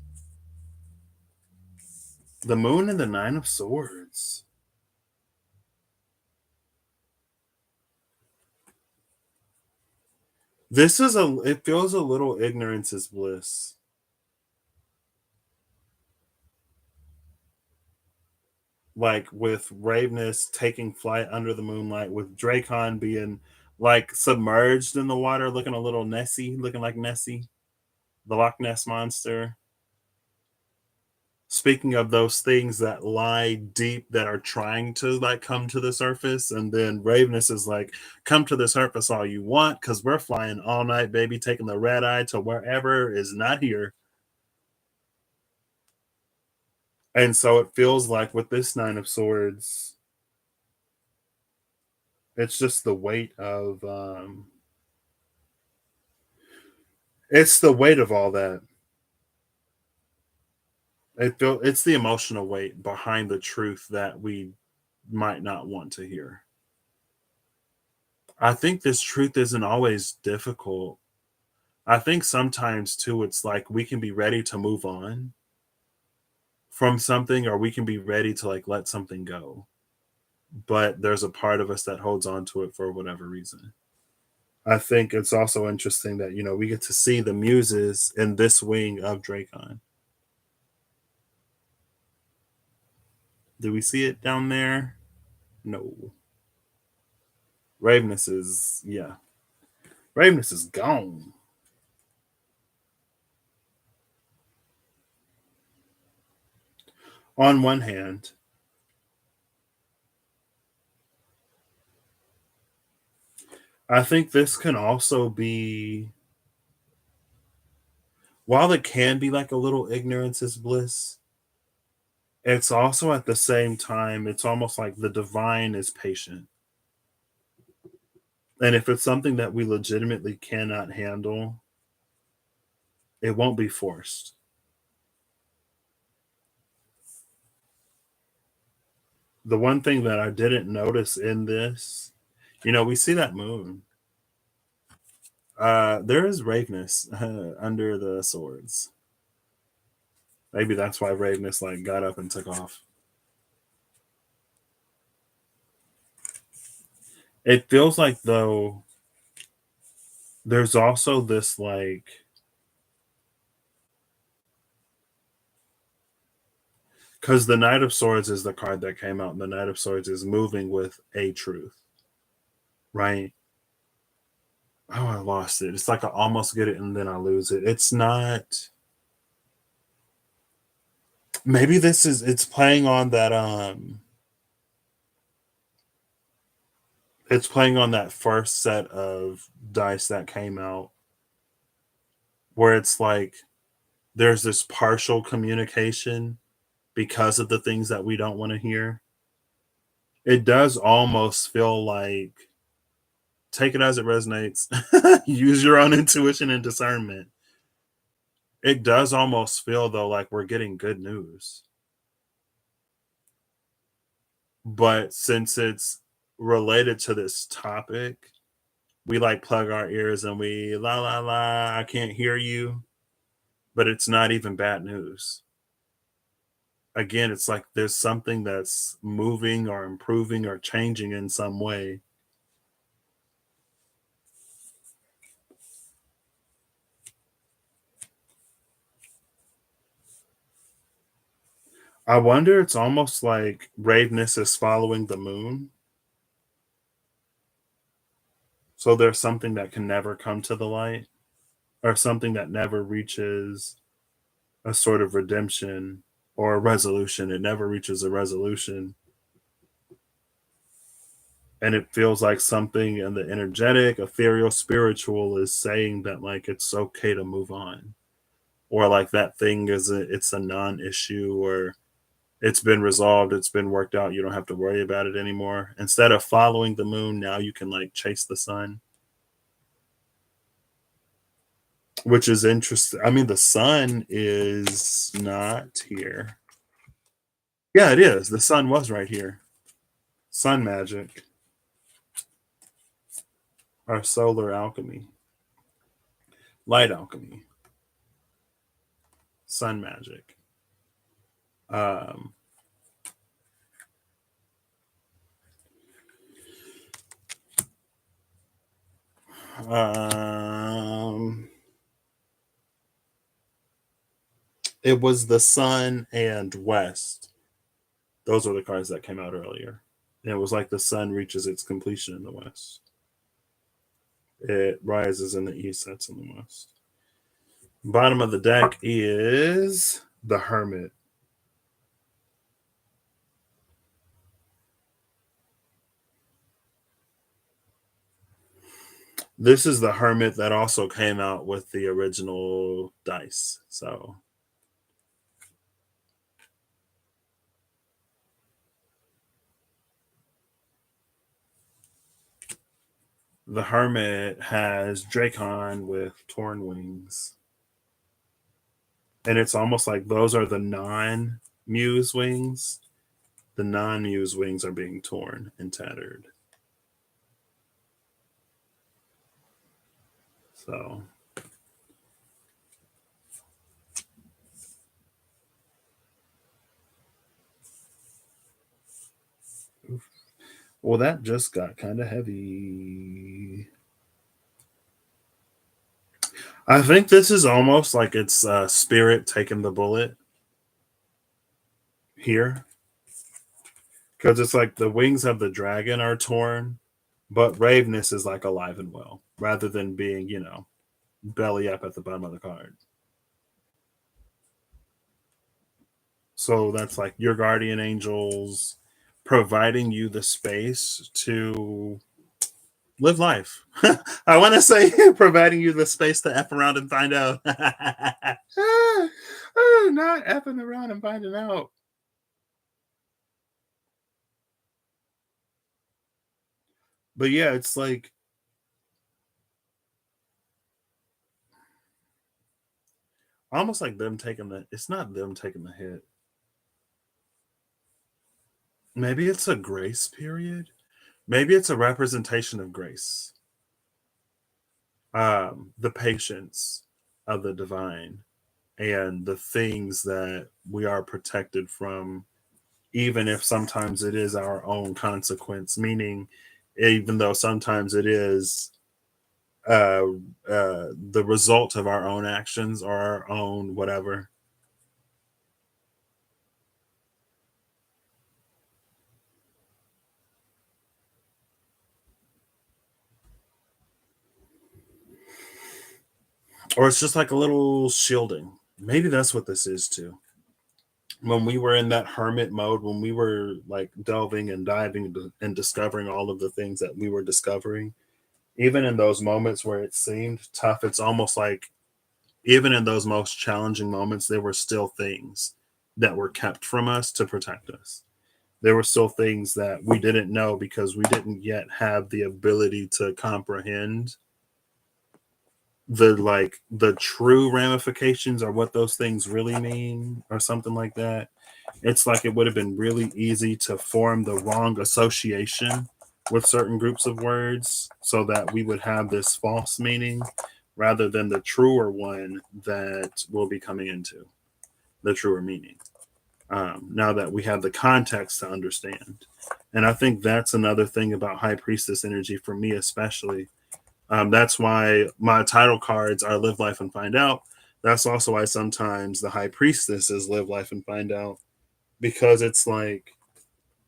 The moon and the nine of swords. It feels a little ignorance is bliss. Like with Ravenous taking flight under the moonlight, with Dracon being like submerged in the water, looking a little Nessie, looking like Nessie, the Loch Ness monster. Speaking of those things that lie deep that are trying to like come to the surface, and then Ravenous is like, come to the surface all you want, because we're flying all night, baby, taking the red eye to wherever is not here. And so it feels like with this nine of swords, it's just the weight of it's the weight of all that. It's the emotional weight behind the truth that we might not want to hear. I think this truth isn't always difficult. I think sometimes too, it's like we can be ready to move on from something, or we can be ready to like let something go. But there's a part of us that holds on to it for whatever reason. I think it's also interesting that, we get to see the muses in this wing of Dracon. Do we see it down there? No. Ravenous is, yeah. Ravenous is gone. On one hand, I think this can also be, while it can be like a little ignorance is bliss, it's also at the same time, it's almost like the divine is patient. And if it's something that we legitimately cannot handle, it won't be forced. The one thing that I didn't notice in this, we see that moon. There is Ravenous under the swords. Maybe that's why Ravenous like got up and took off. It feels like though there's also this like, because the Knight of Swords is the card that came out, and the Knight of Swords is moving with a truth, right? Oh, I lost it. It's like I almost get it and then I lose it. It's not. Maybe it's playing on that it's playing on that first set of dice that came out, where it's like there's this partial communication because of the things that we don't want to hear. It does almost feel like, take it as it resonates. Use your own intuition and discernment. It does almost feel though like we're getting good news. But since it's related to this topic, we like plug our ears and we la la la, I can't hear you, but it's not even bad news. Again, it's like there's something that's moving or improving or changing in some way. I wonder, it's almost like Raveness is following the moon. So there's something that can never come to the light, or something that never reaches a sort of redemption or a resolution. It never reaches a resolution. And it feels like something in the energetic, ethereal, spiritual is saying that like it's okay to move on. Or like that thing it's a non-issue, or it's been resolved, it's been worked out, you don't have to worry about it anymore. Instead of following the moon, now you can like chase the sun, which is interesting. I mean, the sun is not here. Yeah, it is. The sun was right here. Sun magic, our solar alchemy, light alchemy, sun magic. Um, um, it was the sun and west. Those were the cards that came out earlier. And it was like the sun reaches its completion in the west. It rises in the east, sets in the west. Bottom of the deck is the Hermit. This is the Hermit that also came out with the original dice. So the Hermit has Dracon with torn wings. And it's almost like those are the non-muse wings. The non-muse wings are being torn and tattered. So Well, that just got kind of heavy. I think this is almost like it's spirit taking the bullet here, because it's like the wings of the dragon are torn, but braveness is like alive and well, rather than being, belly up at the bottom of the card. So that's like your guardian angels providing you the space to live life. I want to say providing you the space to F around and find out. Not effing around and finding out. But yeah, it's like almost like them taking it's not them taking the hit. Maybe it's a grace period. Maybe it's a representation of grace. The patience of the divine and the things that we are protected from, even if sometimes it is our own consequence, meaning even though sometimes it is uh, the result of our own actions or our own whatever. Or it's just like a little shielding. Maybe that's what this is too. When we were in that hermit mode, when we were like delving and diving and discovering all of the things that we were discovering, even in those moments where it seemed tough, it's almost like even in those most challenging moments, there were still things that were kept from us to protect us. There were still things that we didn't know because we didn't yet have the ability to comprehend the true ramifications or what those things really mean or something like that. It's like it would have been really easy to form the wrong association with certain groups of words so that we would have this false meaning rather than the truer one that we'll be coming into, the truer meaning. Now that we have the context to understand. And I think that's another thing about High Priestess energy for me, especially. That's why my title cards are Live Life and Find Out. That's also why sometimes the High Priestess is Live Life and Find Out, because it's like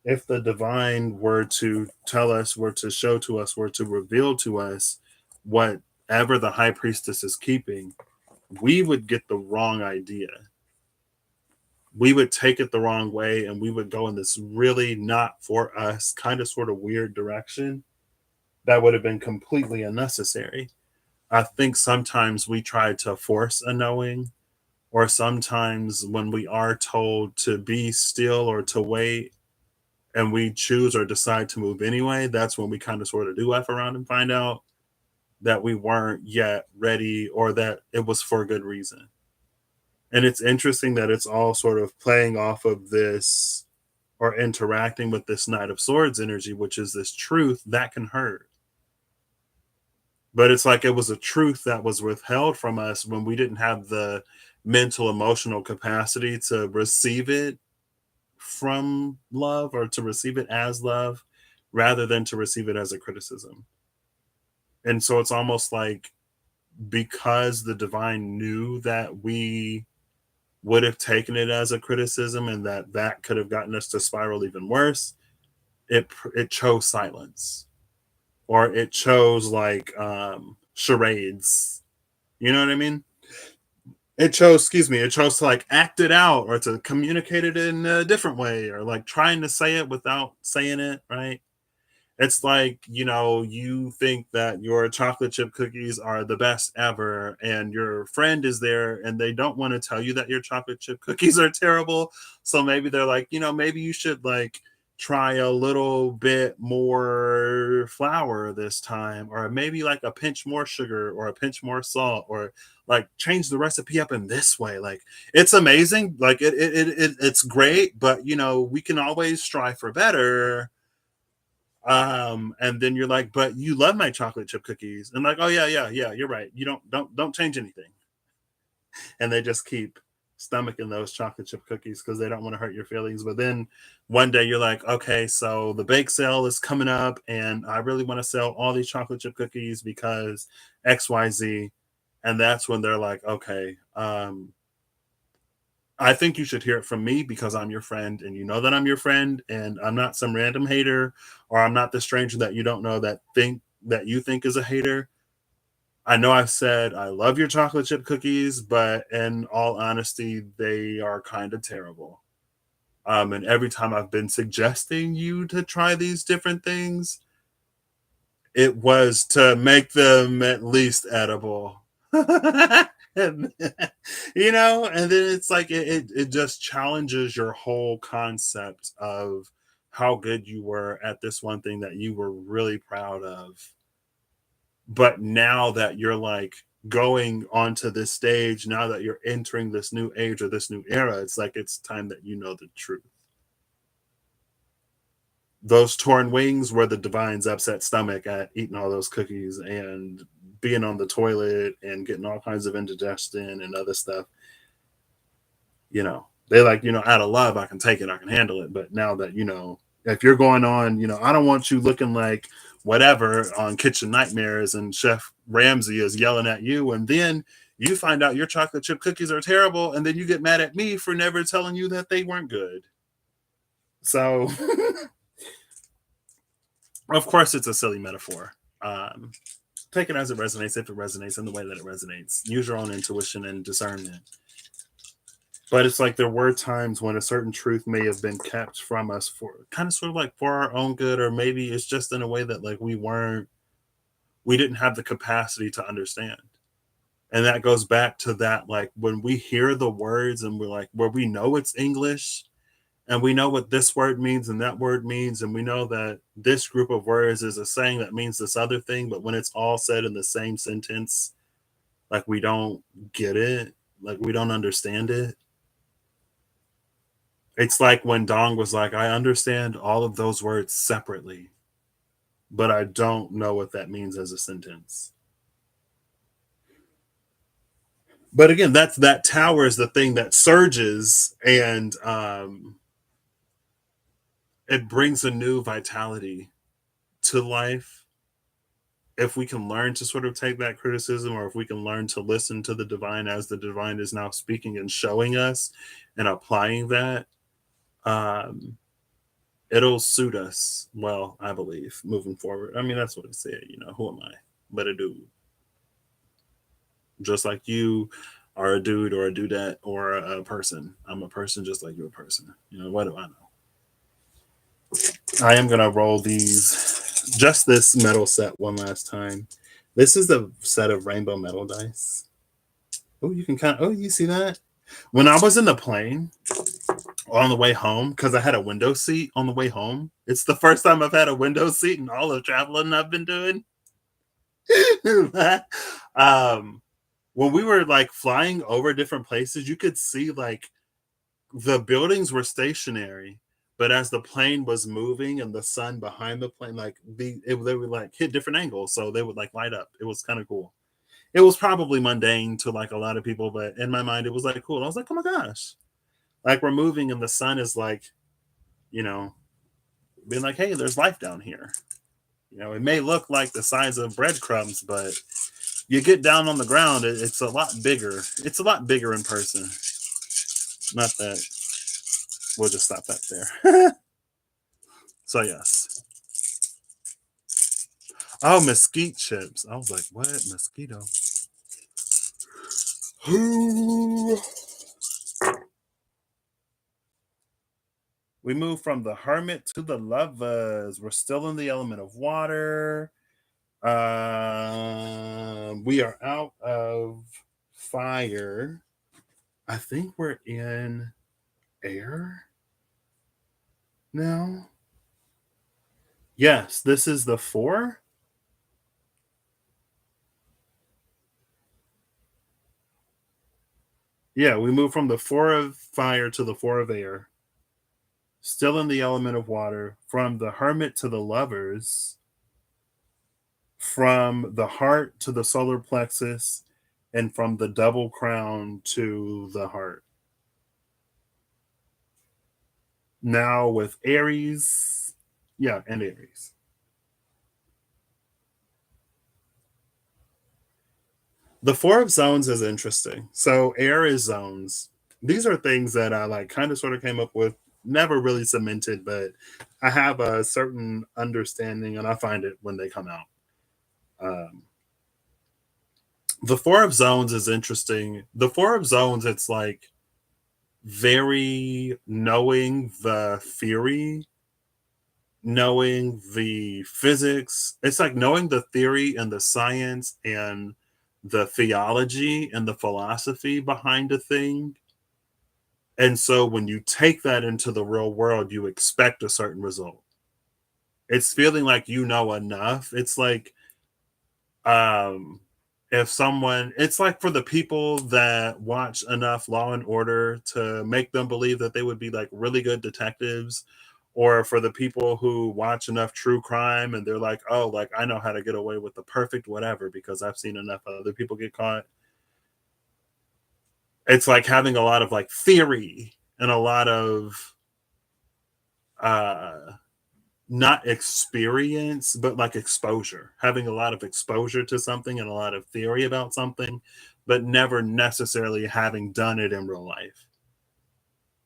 if the divine were to tell us, were to show to us, were to reveal to us whatever the High Priestess is keeping, we would get the wrong idea. We would take it the wrong way and we would go in this really not for us kind of sort of weird direction that would have been completely unnecessary. I think sometimes we try to force a knowing, or sometimes when we are told to be still or to wait and we choose or decide to move anyway, that's when we kind of sort of do F around and find out that we weren't yet ready or that it was for good reason. And it's interesting that it's all sort of playing off of this or interacting with this Knight of Swords energy, which is this truth that can hurt. But it's like it was a truth that was withheld from us when we didn't have the mental, emotional capacity to receive it from love or to receive it as love rather than to receive it as a criticism. And so it's almost like because the divine knew that we would have taken it as a criticism and that that could have gotten us to spiral even worse, it chose silence or it chose like charades. You know what I mean? It chose to like act it out or to communicate it in a different way or like trying to say it without saying it, right? It's like, you think that your chocolate chip cookies are the best ever, and your friend is there and they don't want to tell you that your chocolate chip cookies are terrible. So maybe they're like, maybe you should like try a little bit more flour this time, or maybe like a pinch more sugar or a pinch more salt, or like change the recipe up in this way. Like it's amazing. Like it's great, but we can always strive for better. And then you're like, but you love my chocolate chip cookies. And like, oh yeah, yeah, yeah, you're right. You don't change anything. And they just keep stomaching those chocolate chip cookies because they don't want to hurt your feelings. But then one day you're like, okay, so the bake sale is coming up and I really want to sell all these chocolate chip cookies because XYZ. And that's when they're like, okay, I think you should hear it from me because I'm your friend and you know that I'm your friend and I'm not some random hater or I'm not the stranger that you don't know that you think is a hater. I know I've said I love your chocolate chip cookies, but in all honesty, they are kind of terrible. And every time I've been suggesting you to try these different things, it was to make them at least edible. And, and then it's like it just challenges your whole concept of how good you were at this one thing that you were really proud of. But now that you're like going onto this stage, now that you're entering this new age or this new era, it's like it's time that you know the truth. Those torn wings were the divine's upset stomach at eating all those cookies and being on the toilet and getting all kinds of indigestion and other stuff. They like, out of love, I can take it, I can handle it. But now that, if you're going on, I don't want you looking like whatever on Kitchen Nightmares and Chef Ramsay is yelling at you. And then you find out your chocolate chip cookies are terrible. And then you get mad at me for never telling you that they weren't good. So, of course, it's a silly metaphor. Take it as it resonates, if it resonates in the way that it resonates. Use your own intuition and discernment. But it's like there were times when a certain truth may have been kept from us for kind of sort of like for our own good, or maybe it's just in a way that like we didn't have the capacity to understand. And that goes back to that, like when we hear the words and we're like, where we know it's English and we know what this word means and that word means, and we know that this group of words is a saying that means this other thing, but when it's all said in the same sentence, like we don't get it, like we don't understand it. It's like when Dong was like, I understand all of those words separately, but I don't know what that means as a sentence. But again, that tower is the thing that surges and it brings a new vitality to life. If we can learn to sort of take that criticism, or if we can learn to listen to the divine as the divine is now speaking and showing us and applying that, um, it'll suit us well, I believe, moving forward. I mean, that's what I said, who am I? But a dude. Just like you are a dude or a dudette or a person. I'm a person just like you're a person. What do I know? I am gonna roll just this metal set one last time. This is the set of rainbow metal dice. Oh, you can you see that? When I was in the plane on the way home, because I had a window seat on the way home. It's the first time I've had a window seat in all the traveling I've been doing. um, when we were like flying over different places, you could see like the buildings were stationary, but as the plane was moving and the sun behind the plane, like they would like hit different angles, so they would like light up. It was kind of cool. It was probably mundane to like a lot of people, but in my mind, it was like cool. I was like, oh my gosh, like we're moving and the sun is like, you know, being like, hey, there's life down here. It may look like the size of breadcrumbs, but you get down on the ground, it's a lot bigger. It's a lot bigger in person. Not that we'll just stop that there. So yes. Oh, mesquite chips. I was like, what? Mosquito. We move from the hermit to the lovers. We're still in the element of water. We are out of fire. I think we're in air now. Yes, this is the 4. Yeah, we move from the 4 of fire to the 4 of air. Still in the element of water. From the hermit to the lovers. From the heart to the solar plexus. And from the double crown to the heart. Now with Aries, yeah, and Aries. The four of zones is interesting. So air is zones. These are things that I like kind of sort of came up with, never really cemented, but I have a certain understanding and I find it when they come out. Um, the four of zones is interesting. The four of zones, it's like very knowing the theory, knowing the physics. It's like knowing the theory and the science and the theology and the philosophy behind a thing. And so when you take that into the real world, you expect a certain result. It's feeling like you know enough. It's like um if someone, it's like for the people that watch enough Law and Order to make them believe that they would be like really good detectives, or for the people who watch enough true crime and they're like, oh, like I know how to get away with the perfect whatever because I've seen enough other people get caught. It's like having a lot of like theory and a lot of uh not experience, but like exposure, having a lot of exposure to something and a lot of theory about something, but never necessarily having done it in real life.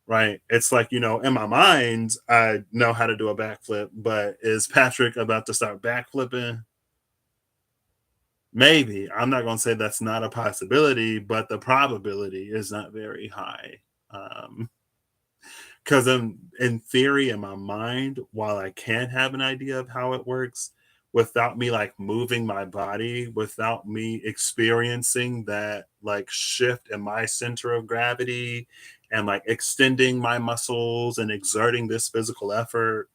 Right. It's like, in my mind, I know how to do a backflip, but is Patrick about to start backflipping? Maybe. I'm not going to say that's not a possibility, but the probability is not very high. Um, Because in theory, in my mind, while I can have an idea of how it works, without me like moving my body, without me experiencing that like shift in my center of gravity and like extending my muscles and exerting this physical effort,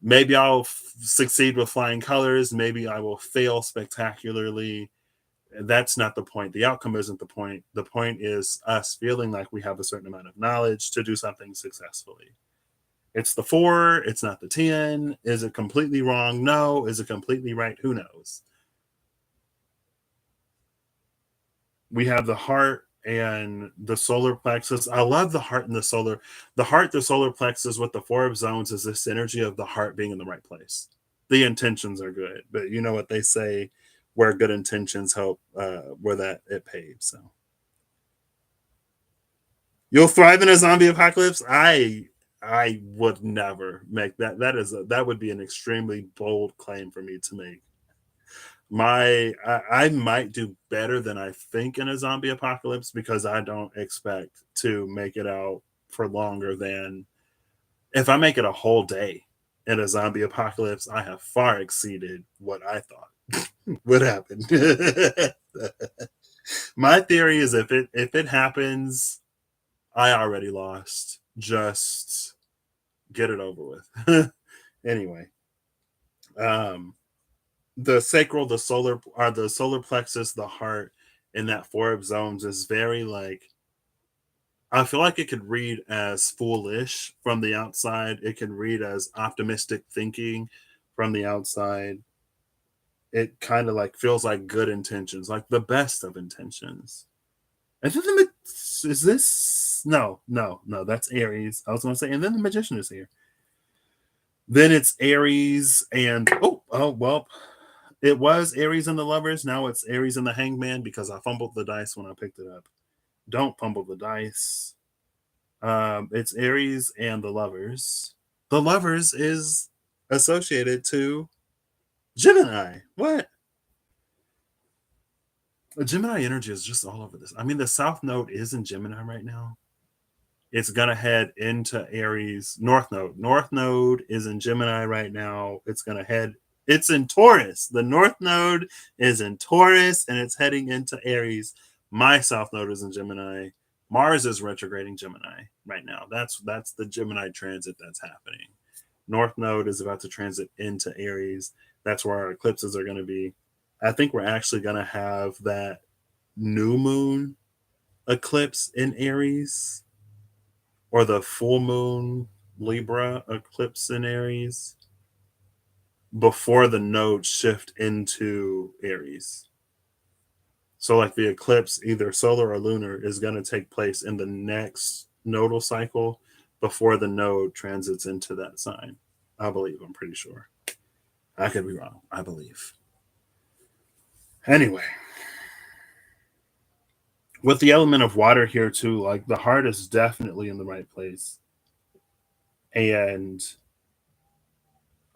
maybe I'll succeed with flying colors. Maybe I will fail spectacularly. That's not the point. The outcome isn't the point. The point is us feeling like we have a certain amount of knowledge to do something successfully. It's the four, it's not the 10. Is it completely wrong? No. Is it completely right? Who knows? We have the heart and the solar plexus. I love the heart and the heart, the solar plexus with the four of zones is this energy of the heart being in the right place. The intentions are good, but you know what they say, where good intentions help, where that it paid. So you'll thrive in a zombie apocalypse. I would never make that. That would be an extremely bold claim for me to make. I might do better than I think in a zombie apocalypse because I don't expect to make it out for longer than, if I make it a whole day in a zombie apocalypse, I have far exceeded what I thought would happen. My theory is if it happens, I already lost. Just get it over with. Anyway, um, the sacral, the solar plexus, the heart, in that four of zones is very like, I feel like it could read as foolish from the outside. It can read as optimistic thinking from the outside. It kind of like feels like good intentions, like the best of intentions. And then is this no, that's Aries. I was going to say, and then the magician is here. Then it's Aries and oh well, it was Aries and the Lovers. Now it's Aries and the Hangman because I fumbled the dice when I picked it up. Don't fumble the dice. It's Aries and the Lovers. The Lovers is associated to Gemini. What? Gemini energy is just all over this. I mean, the South Node is in Gemini right now. It's gonna head into Aries. North Node is in Gemini right now. It's in Taurus. The North Node is in Taurus and it's heading into Aries. My South Node is in Gemini. Mars is retrograding Gemini right now. That's the Gemini transit that's happening. North Node is about to transit into Aries. That's where our eclipses are going to be. I think we're actually going to have that new moon eclipse in Aries, or the full moon Libra eclipse in Aries, before the nodes shift into Aries. So, like the eclipse, either solar or lunar, is going to take place in the next nodal cycle before the node transits into that sign. I believe. I'm pretty sure. I could be wrong. I believe. Anyway, with the element of water here too, like the heart is definitely in the right place, and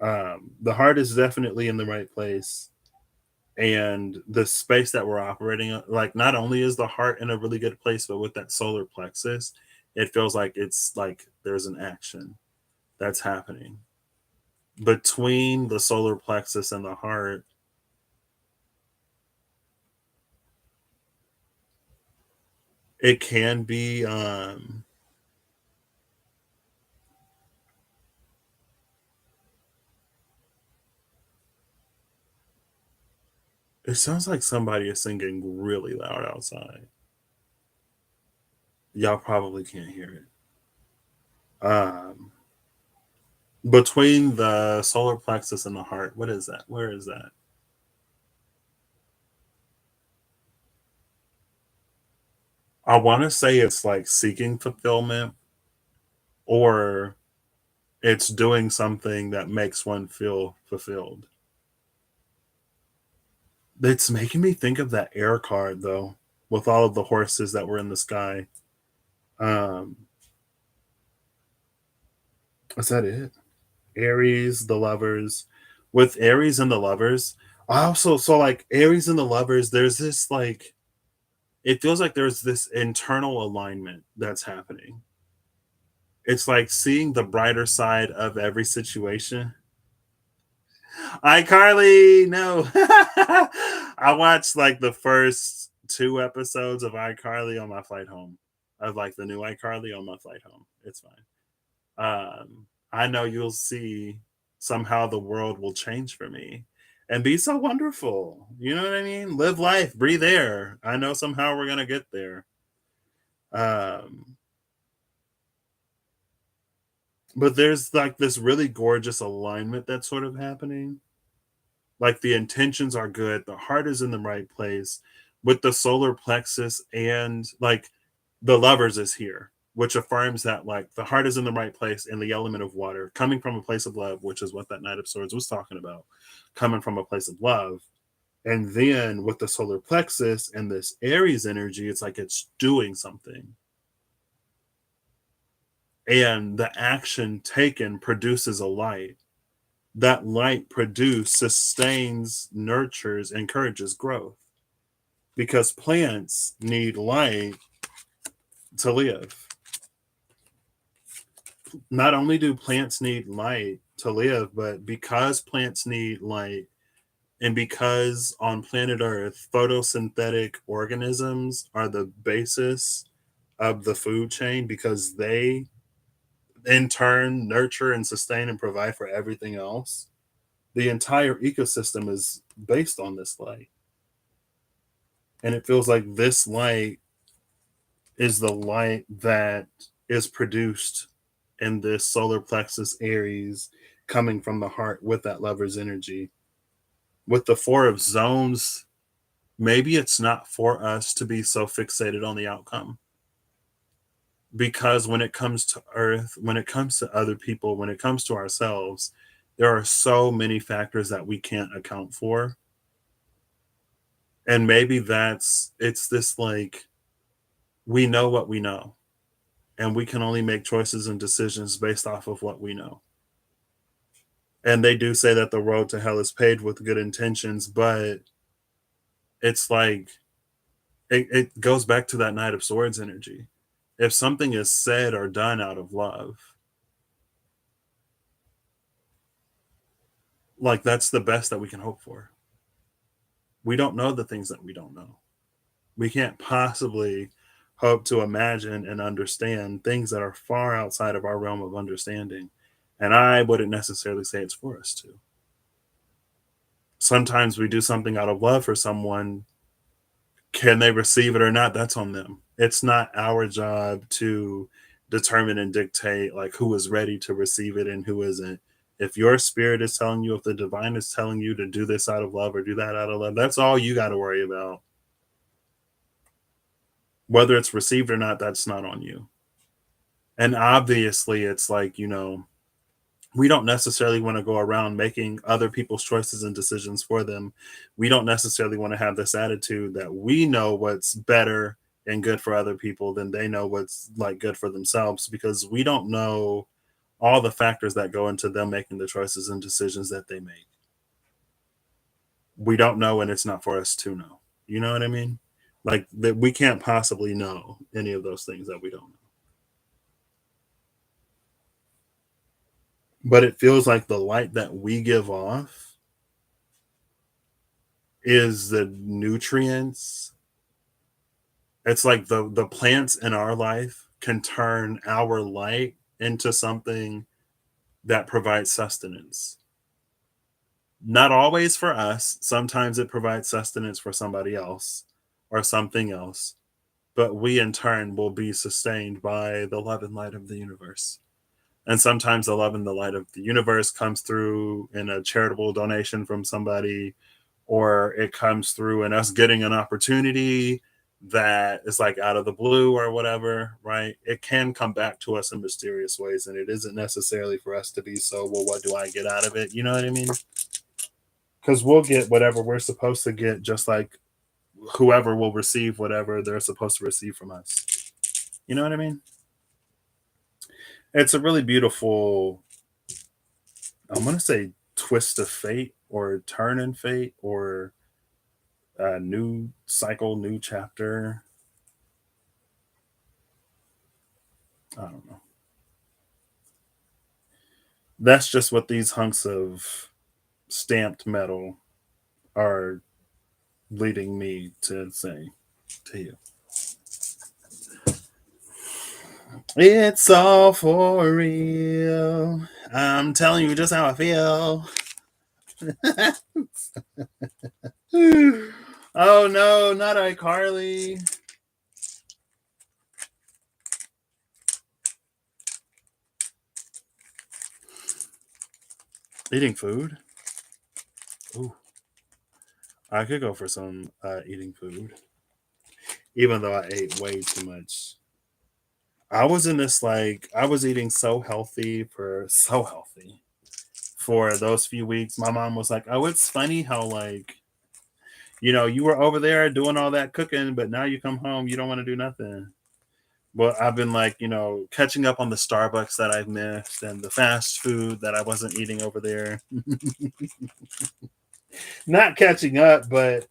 the heart is definitely in the right place, and the space that we're operating like not only is the heart in a really good place, but with that solar plexus, it feels like it's like there's an action that's happening between the solar plexus and the heart. It can be it sounds like somebody is singing really loud outside. Y'all probably can't hear it. Between the solar plexus and the heart, what is that? Where is that? I want to say it's like seeking fulfillment, or it's doing something that makes one feel fulfilled. It's making me think of that air card though, with all of the horses that were in the sky. Um, is that it? Aries, the lovers. With Aries and the lovers, I also so like Aries and the lovers, there's this like it feels like there's this internal alignment that's happening. It's like seeing the brighter side of every situation. iCarly, no. I watched like the first two episodes of iCarly on my flight home. Of like the new iCarly on my flight home. It's fine. I know you'll see somehow the world will change for me and be so wonderful. You know what I mean? Live life, breathe air. I know somehow we're gonna get there. Um, but there's like this really gorgeous alignment that's sort of happening. Like the intentions are good, the heart is in the right place with the solar plexus, and like the lovers is here, which affirms that like the heart is in the right place in the element of water, coming from a place of love, which is what that Knight of Swords was talking about, coming from a place of love. And then with the solar plexus and this Aries energy, it's like it's doing something. And the action taken produces a light. That light produced sustains, nurtures, encourages growth because plants need light to live. Not only do plants need light to live, but because plants need light, and because on planet Earth, photosynthetic organisms are the basis of the food chain, because they in turn nurture and sustain and provide for everything else, the entire ecosystem is based on this light. And it feels like this light is the light that is produced in this solar plexus Aries coming from the heart with that lover's energy. With the four of zones, maybe it's not for us to be so fixated on the outcome. Because when it comes to Earth, when it comes to other people, when it comes to ourselves, there are so many factors that we can't account for. And maybe it's this like, we know what we know, and we can only make choices and decisions based off of what we know. And they do say that the road to hell is paved with good intentions, but it's like it goes back to that Knight of Swords energy. If something is said or done out of love, like that's the best that we can hope for. We don't know the things that we don't know. We can't possibly hope to imagine and understand things that are far outside of our realm of understanding. And I wouldn't necessarily say it's for us to. Sometimes we do something out of love for someone. Can they receive it or not? That's on them. It's not our job to determine and dictate like who is ready to receive it and who isn't. If your spirit is telling you, if the divine is telling you to do this out of love or do that out of love, that's all you got to worry about. Whether it's received or not, that's not on you. And obviously, it's like, we don't necessarily want to go around making other people's choices and decisions for them. We don't necessarily want to have this attitude that we know what's better and good for other people than they know what's like good for themselves, because we don't know all the factors that go into them making the choices and decisions that they make. We don't know, and it's not for us to know. You know what I mean? Like that we can't possibly know any of those things that we don't know. But it feels like the light that we give off is the nutrients. It's like the plants in our life can turn our light into something that provides sustenance. Not always for us. Sometimes it provides sustenance for somebody else or something else, but we in turn will be sustained by the love and light of the universe. And sometimes the love and the light of the universe comes through in a charitable donation from somebody, or it comes through in us getting an opportunity that is like out of the blue or whatever, right? It can come back to us in mysterious ways, and it isn't necessarily for us to be so, well, what do I get out of it? You know what I mean? Because we'll get whatever we're supposed to get, just like whoever will receive whatever they're supposed to receive from us. You know what I mean? It's a really beautiful, I'm going to say, twist of fate or turn in fate or a new cycle, new chapter. I don't know. That's just what these hunks of stamped metal are leading me to say to you. It's all for real. I'm telling you just how I feel. Oh no, not iCarly. Eating food? Ooh, I could go for some eating food, even though I ate way too much. I was in this like I was eating so healthy for those few weeks. My mom was like, "Oh, it's funny how like you were over there doing all that cooking, but now you come home, you don't want to do nothing." Well, I've been like, catching up on the Starbucks that I've missed and the fast food that I wasn't eating over there. Not catching up, but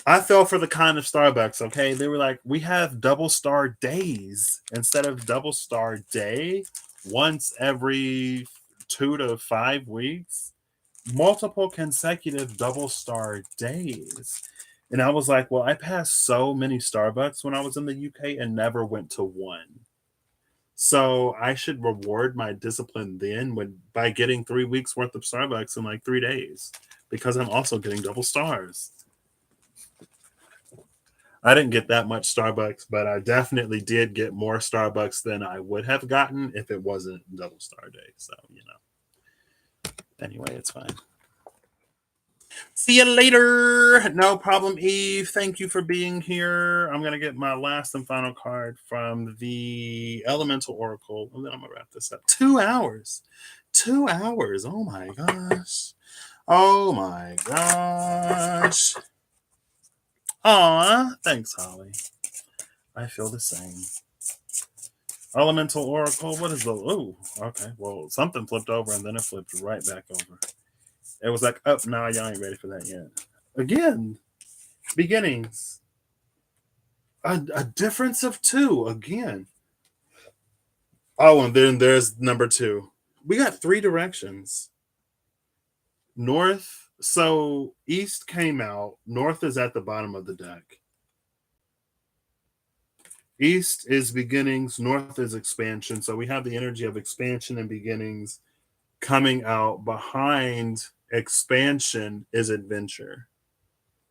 I fell for the kind of Starbucks, okay? They were like, we have double star days instead of double star day once every 2 to 5 weeks, multiple consecutive double star days. And I was like, well, I passed so many Starbucks when I was in the UK and never went to one. So I should reward my discipline then by getting 3 weeks worth of Starbucks in like 3 days because I'm also getting double stars. I didn't get that much Starbucks, but I definitely did get more Starbucks than I would have gotten if it wasn't double star day. So, anyway, it's fine. See you later. No problem, Eve. Thank you for being here. I'm going to get my last and final card from the Elemental Oracle, and then I'm going to wrap this up. 2 hours. 2 hours. Oh my gosh. Oh my gosh. Aw. Thanks, Holly. I feel the same. Elemental Oracle. What is the? Oh, okay. Well, something flipped over and then it flipped right back over. It was like, oh, no, y'all ain't ready for that yet. Again, beginnings. A difference of two again. Oh, and then there's number two. We got three directions. North. So east came out. North is at the bottom of the deck. East is beginnings. North is expansion. So we have the energy of expansion and beginnings coming out. Behind expansion is adventure.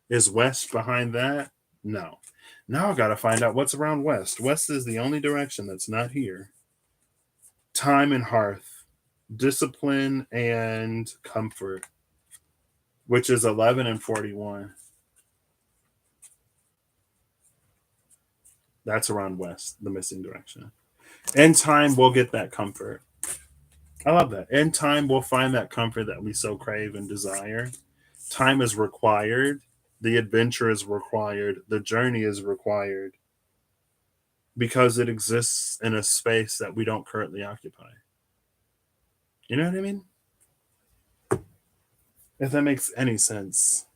Is west behind that? No. Now I got to find out what's around west. West is the only direction that's not here. Time and hearth, discipline and comfort, which is 11 and 41. That's around west, the missing direction. In time, we'll get that comfort. I love that. In time, we'll find that comfort that we so crave and desire. Time is required. The adventure is required. The journey is required because it exists in a space that we don't currently occupy. You know what I mean? If that makes any sense.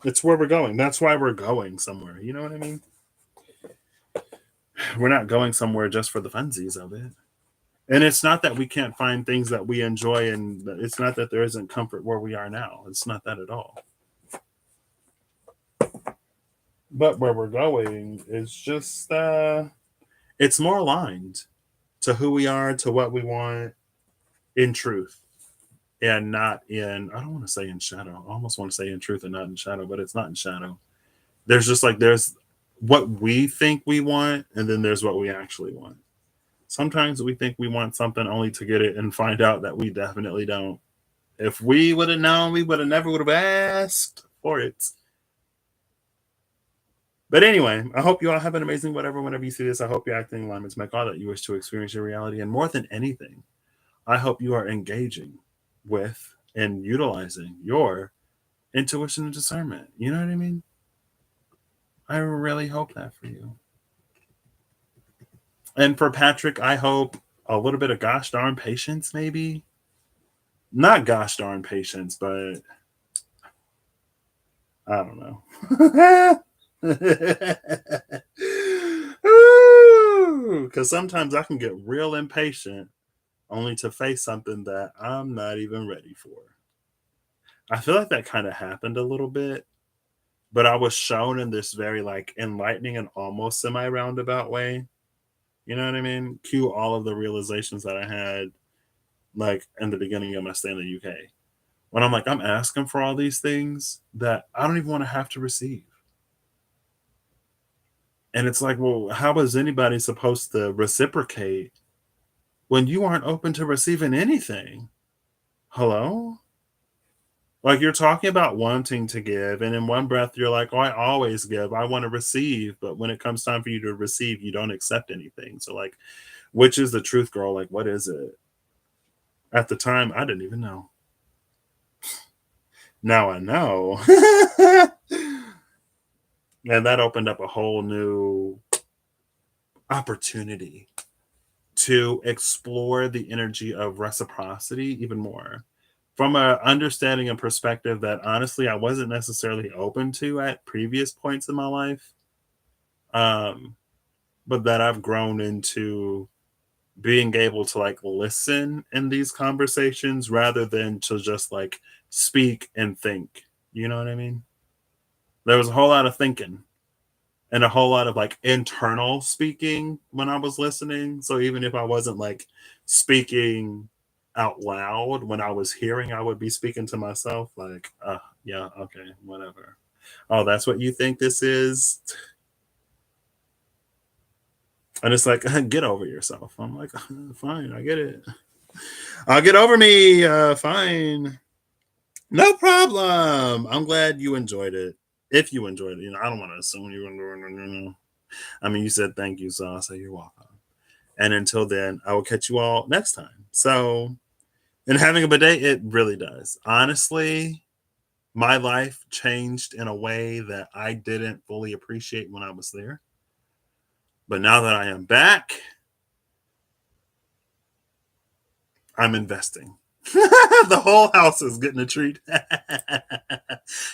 It's where we're going. That's why we're going somewhere. You know what I mean? We're not going somewhere just for the funsies of it. And it's not that we can't find things that we enjoy, and it's not that there isn't comfort where we are now. It's not that at all. But where we're going is just, it's more aligned to who we are, to what we want in truth, and not in, I don't want to say in shadow. I almost want to say in truth and not in shadow, but it's not in shadow. There's just like, there's what we think we want, and then there's what we actually want. Sometimes we think we want something only to get it and find out that we definitely don't. If we would have known, we would have never would have asked for it. But anyway, I hope you all have an amazing whatever whenever you see this. I hope you're acting in alignment to my call that you wish to experience your reality. And more than anything, I hope you are engaging with and utilizing your intuition and discernment. You know what I mean? I really hope that for you. And for Patrick, I hope a little bit of gosh darn patience, maybe. Not gosh darn patience, but I don't know. Because sometimes I can get real impatient only to face something that I'm not even ready for. I feel like that kind of happened a little bit, but I was shown in this very like enlightening and almost semi roundabout way. You know what I mean? Cue all of the realizations that I had like in the beginning of my stay in the UK. When I'm like, I'm asking for all these things that I don't even want to have to receive. And it's like, well, how is anybody supposed to reciprocate when you aren't open to receiving anything? Hello? Like you're talking about wanting to give, and in one breath you're like, "Oh, I always give. I want to receive." But when it comes time for you to receive, you don't accept anything. So, like, which is the truth, girl? Like, what is it? At the time, I didn't even know. Now I know. And that opened up a whole new opportunity to explore the energy of reciprocity even more from a understanding and perspective that honestly I wasn't necessarily open to at previous points in my life, um, but that I've grown into being able to like listen in these conversations rather than to just like speak and think. You know what I mean? There was a whole lot of thinking and a whole lot of like internal speaking when I was listening. So even if I wasn't like speaking out loud when I was hearing, I would be speaking to myself like, yeah, okay, whatever. Oh, that's what you think this is? And it's like, get over yourself. I'm like, fine, I get it. I'll get over me. Fine. No problem. I'm glad you enjoyed it. If you enjoyed it, you know, I don't want to assume you enjoyed it. I mean, you said thank you, so I'll say you're welcome. And until then, I will catch you all next time. So, and having a bidet, it really does. Honestly, my life changed in a way that I didn't fully appreciate when I was there. But now that I am back, I'm investing. The whole house is getting a treat.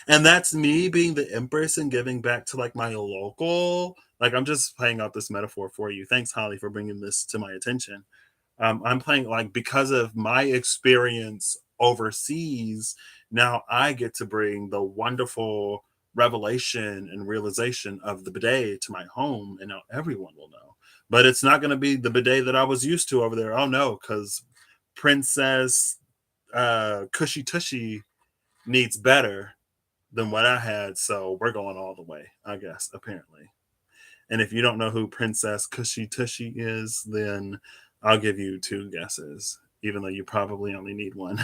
And that's me being the empress and giving back to like my local. Like I'm just playing out this metaphor for you. Thanks, Holly, for bringing this to my attention. I'm playing like because of my experience overseas. Now I get to bring the wonderful revelation and realization of the bidet to my home, and now everyone will know. But it's not going to be the bidet that I was used to over there. Oh no, because Princess Cushy Tushy needs better than what I had. So we're going all the way, I guess, apparently. And if you don't know who Princess Cushy Tushy is, then I'll give you two guesses, even though you probably only need one.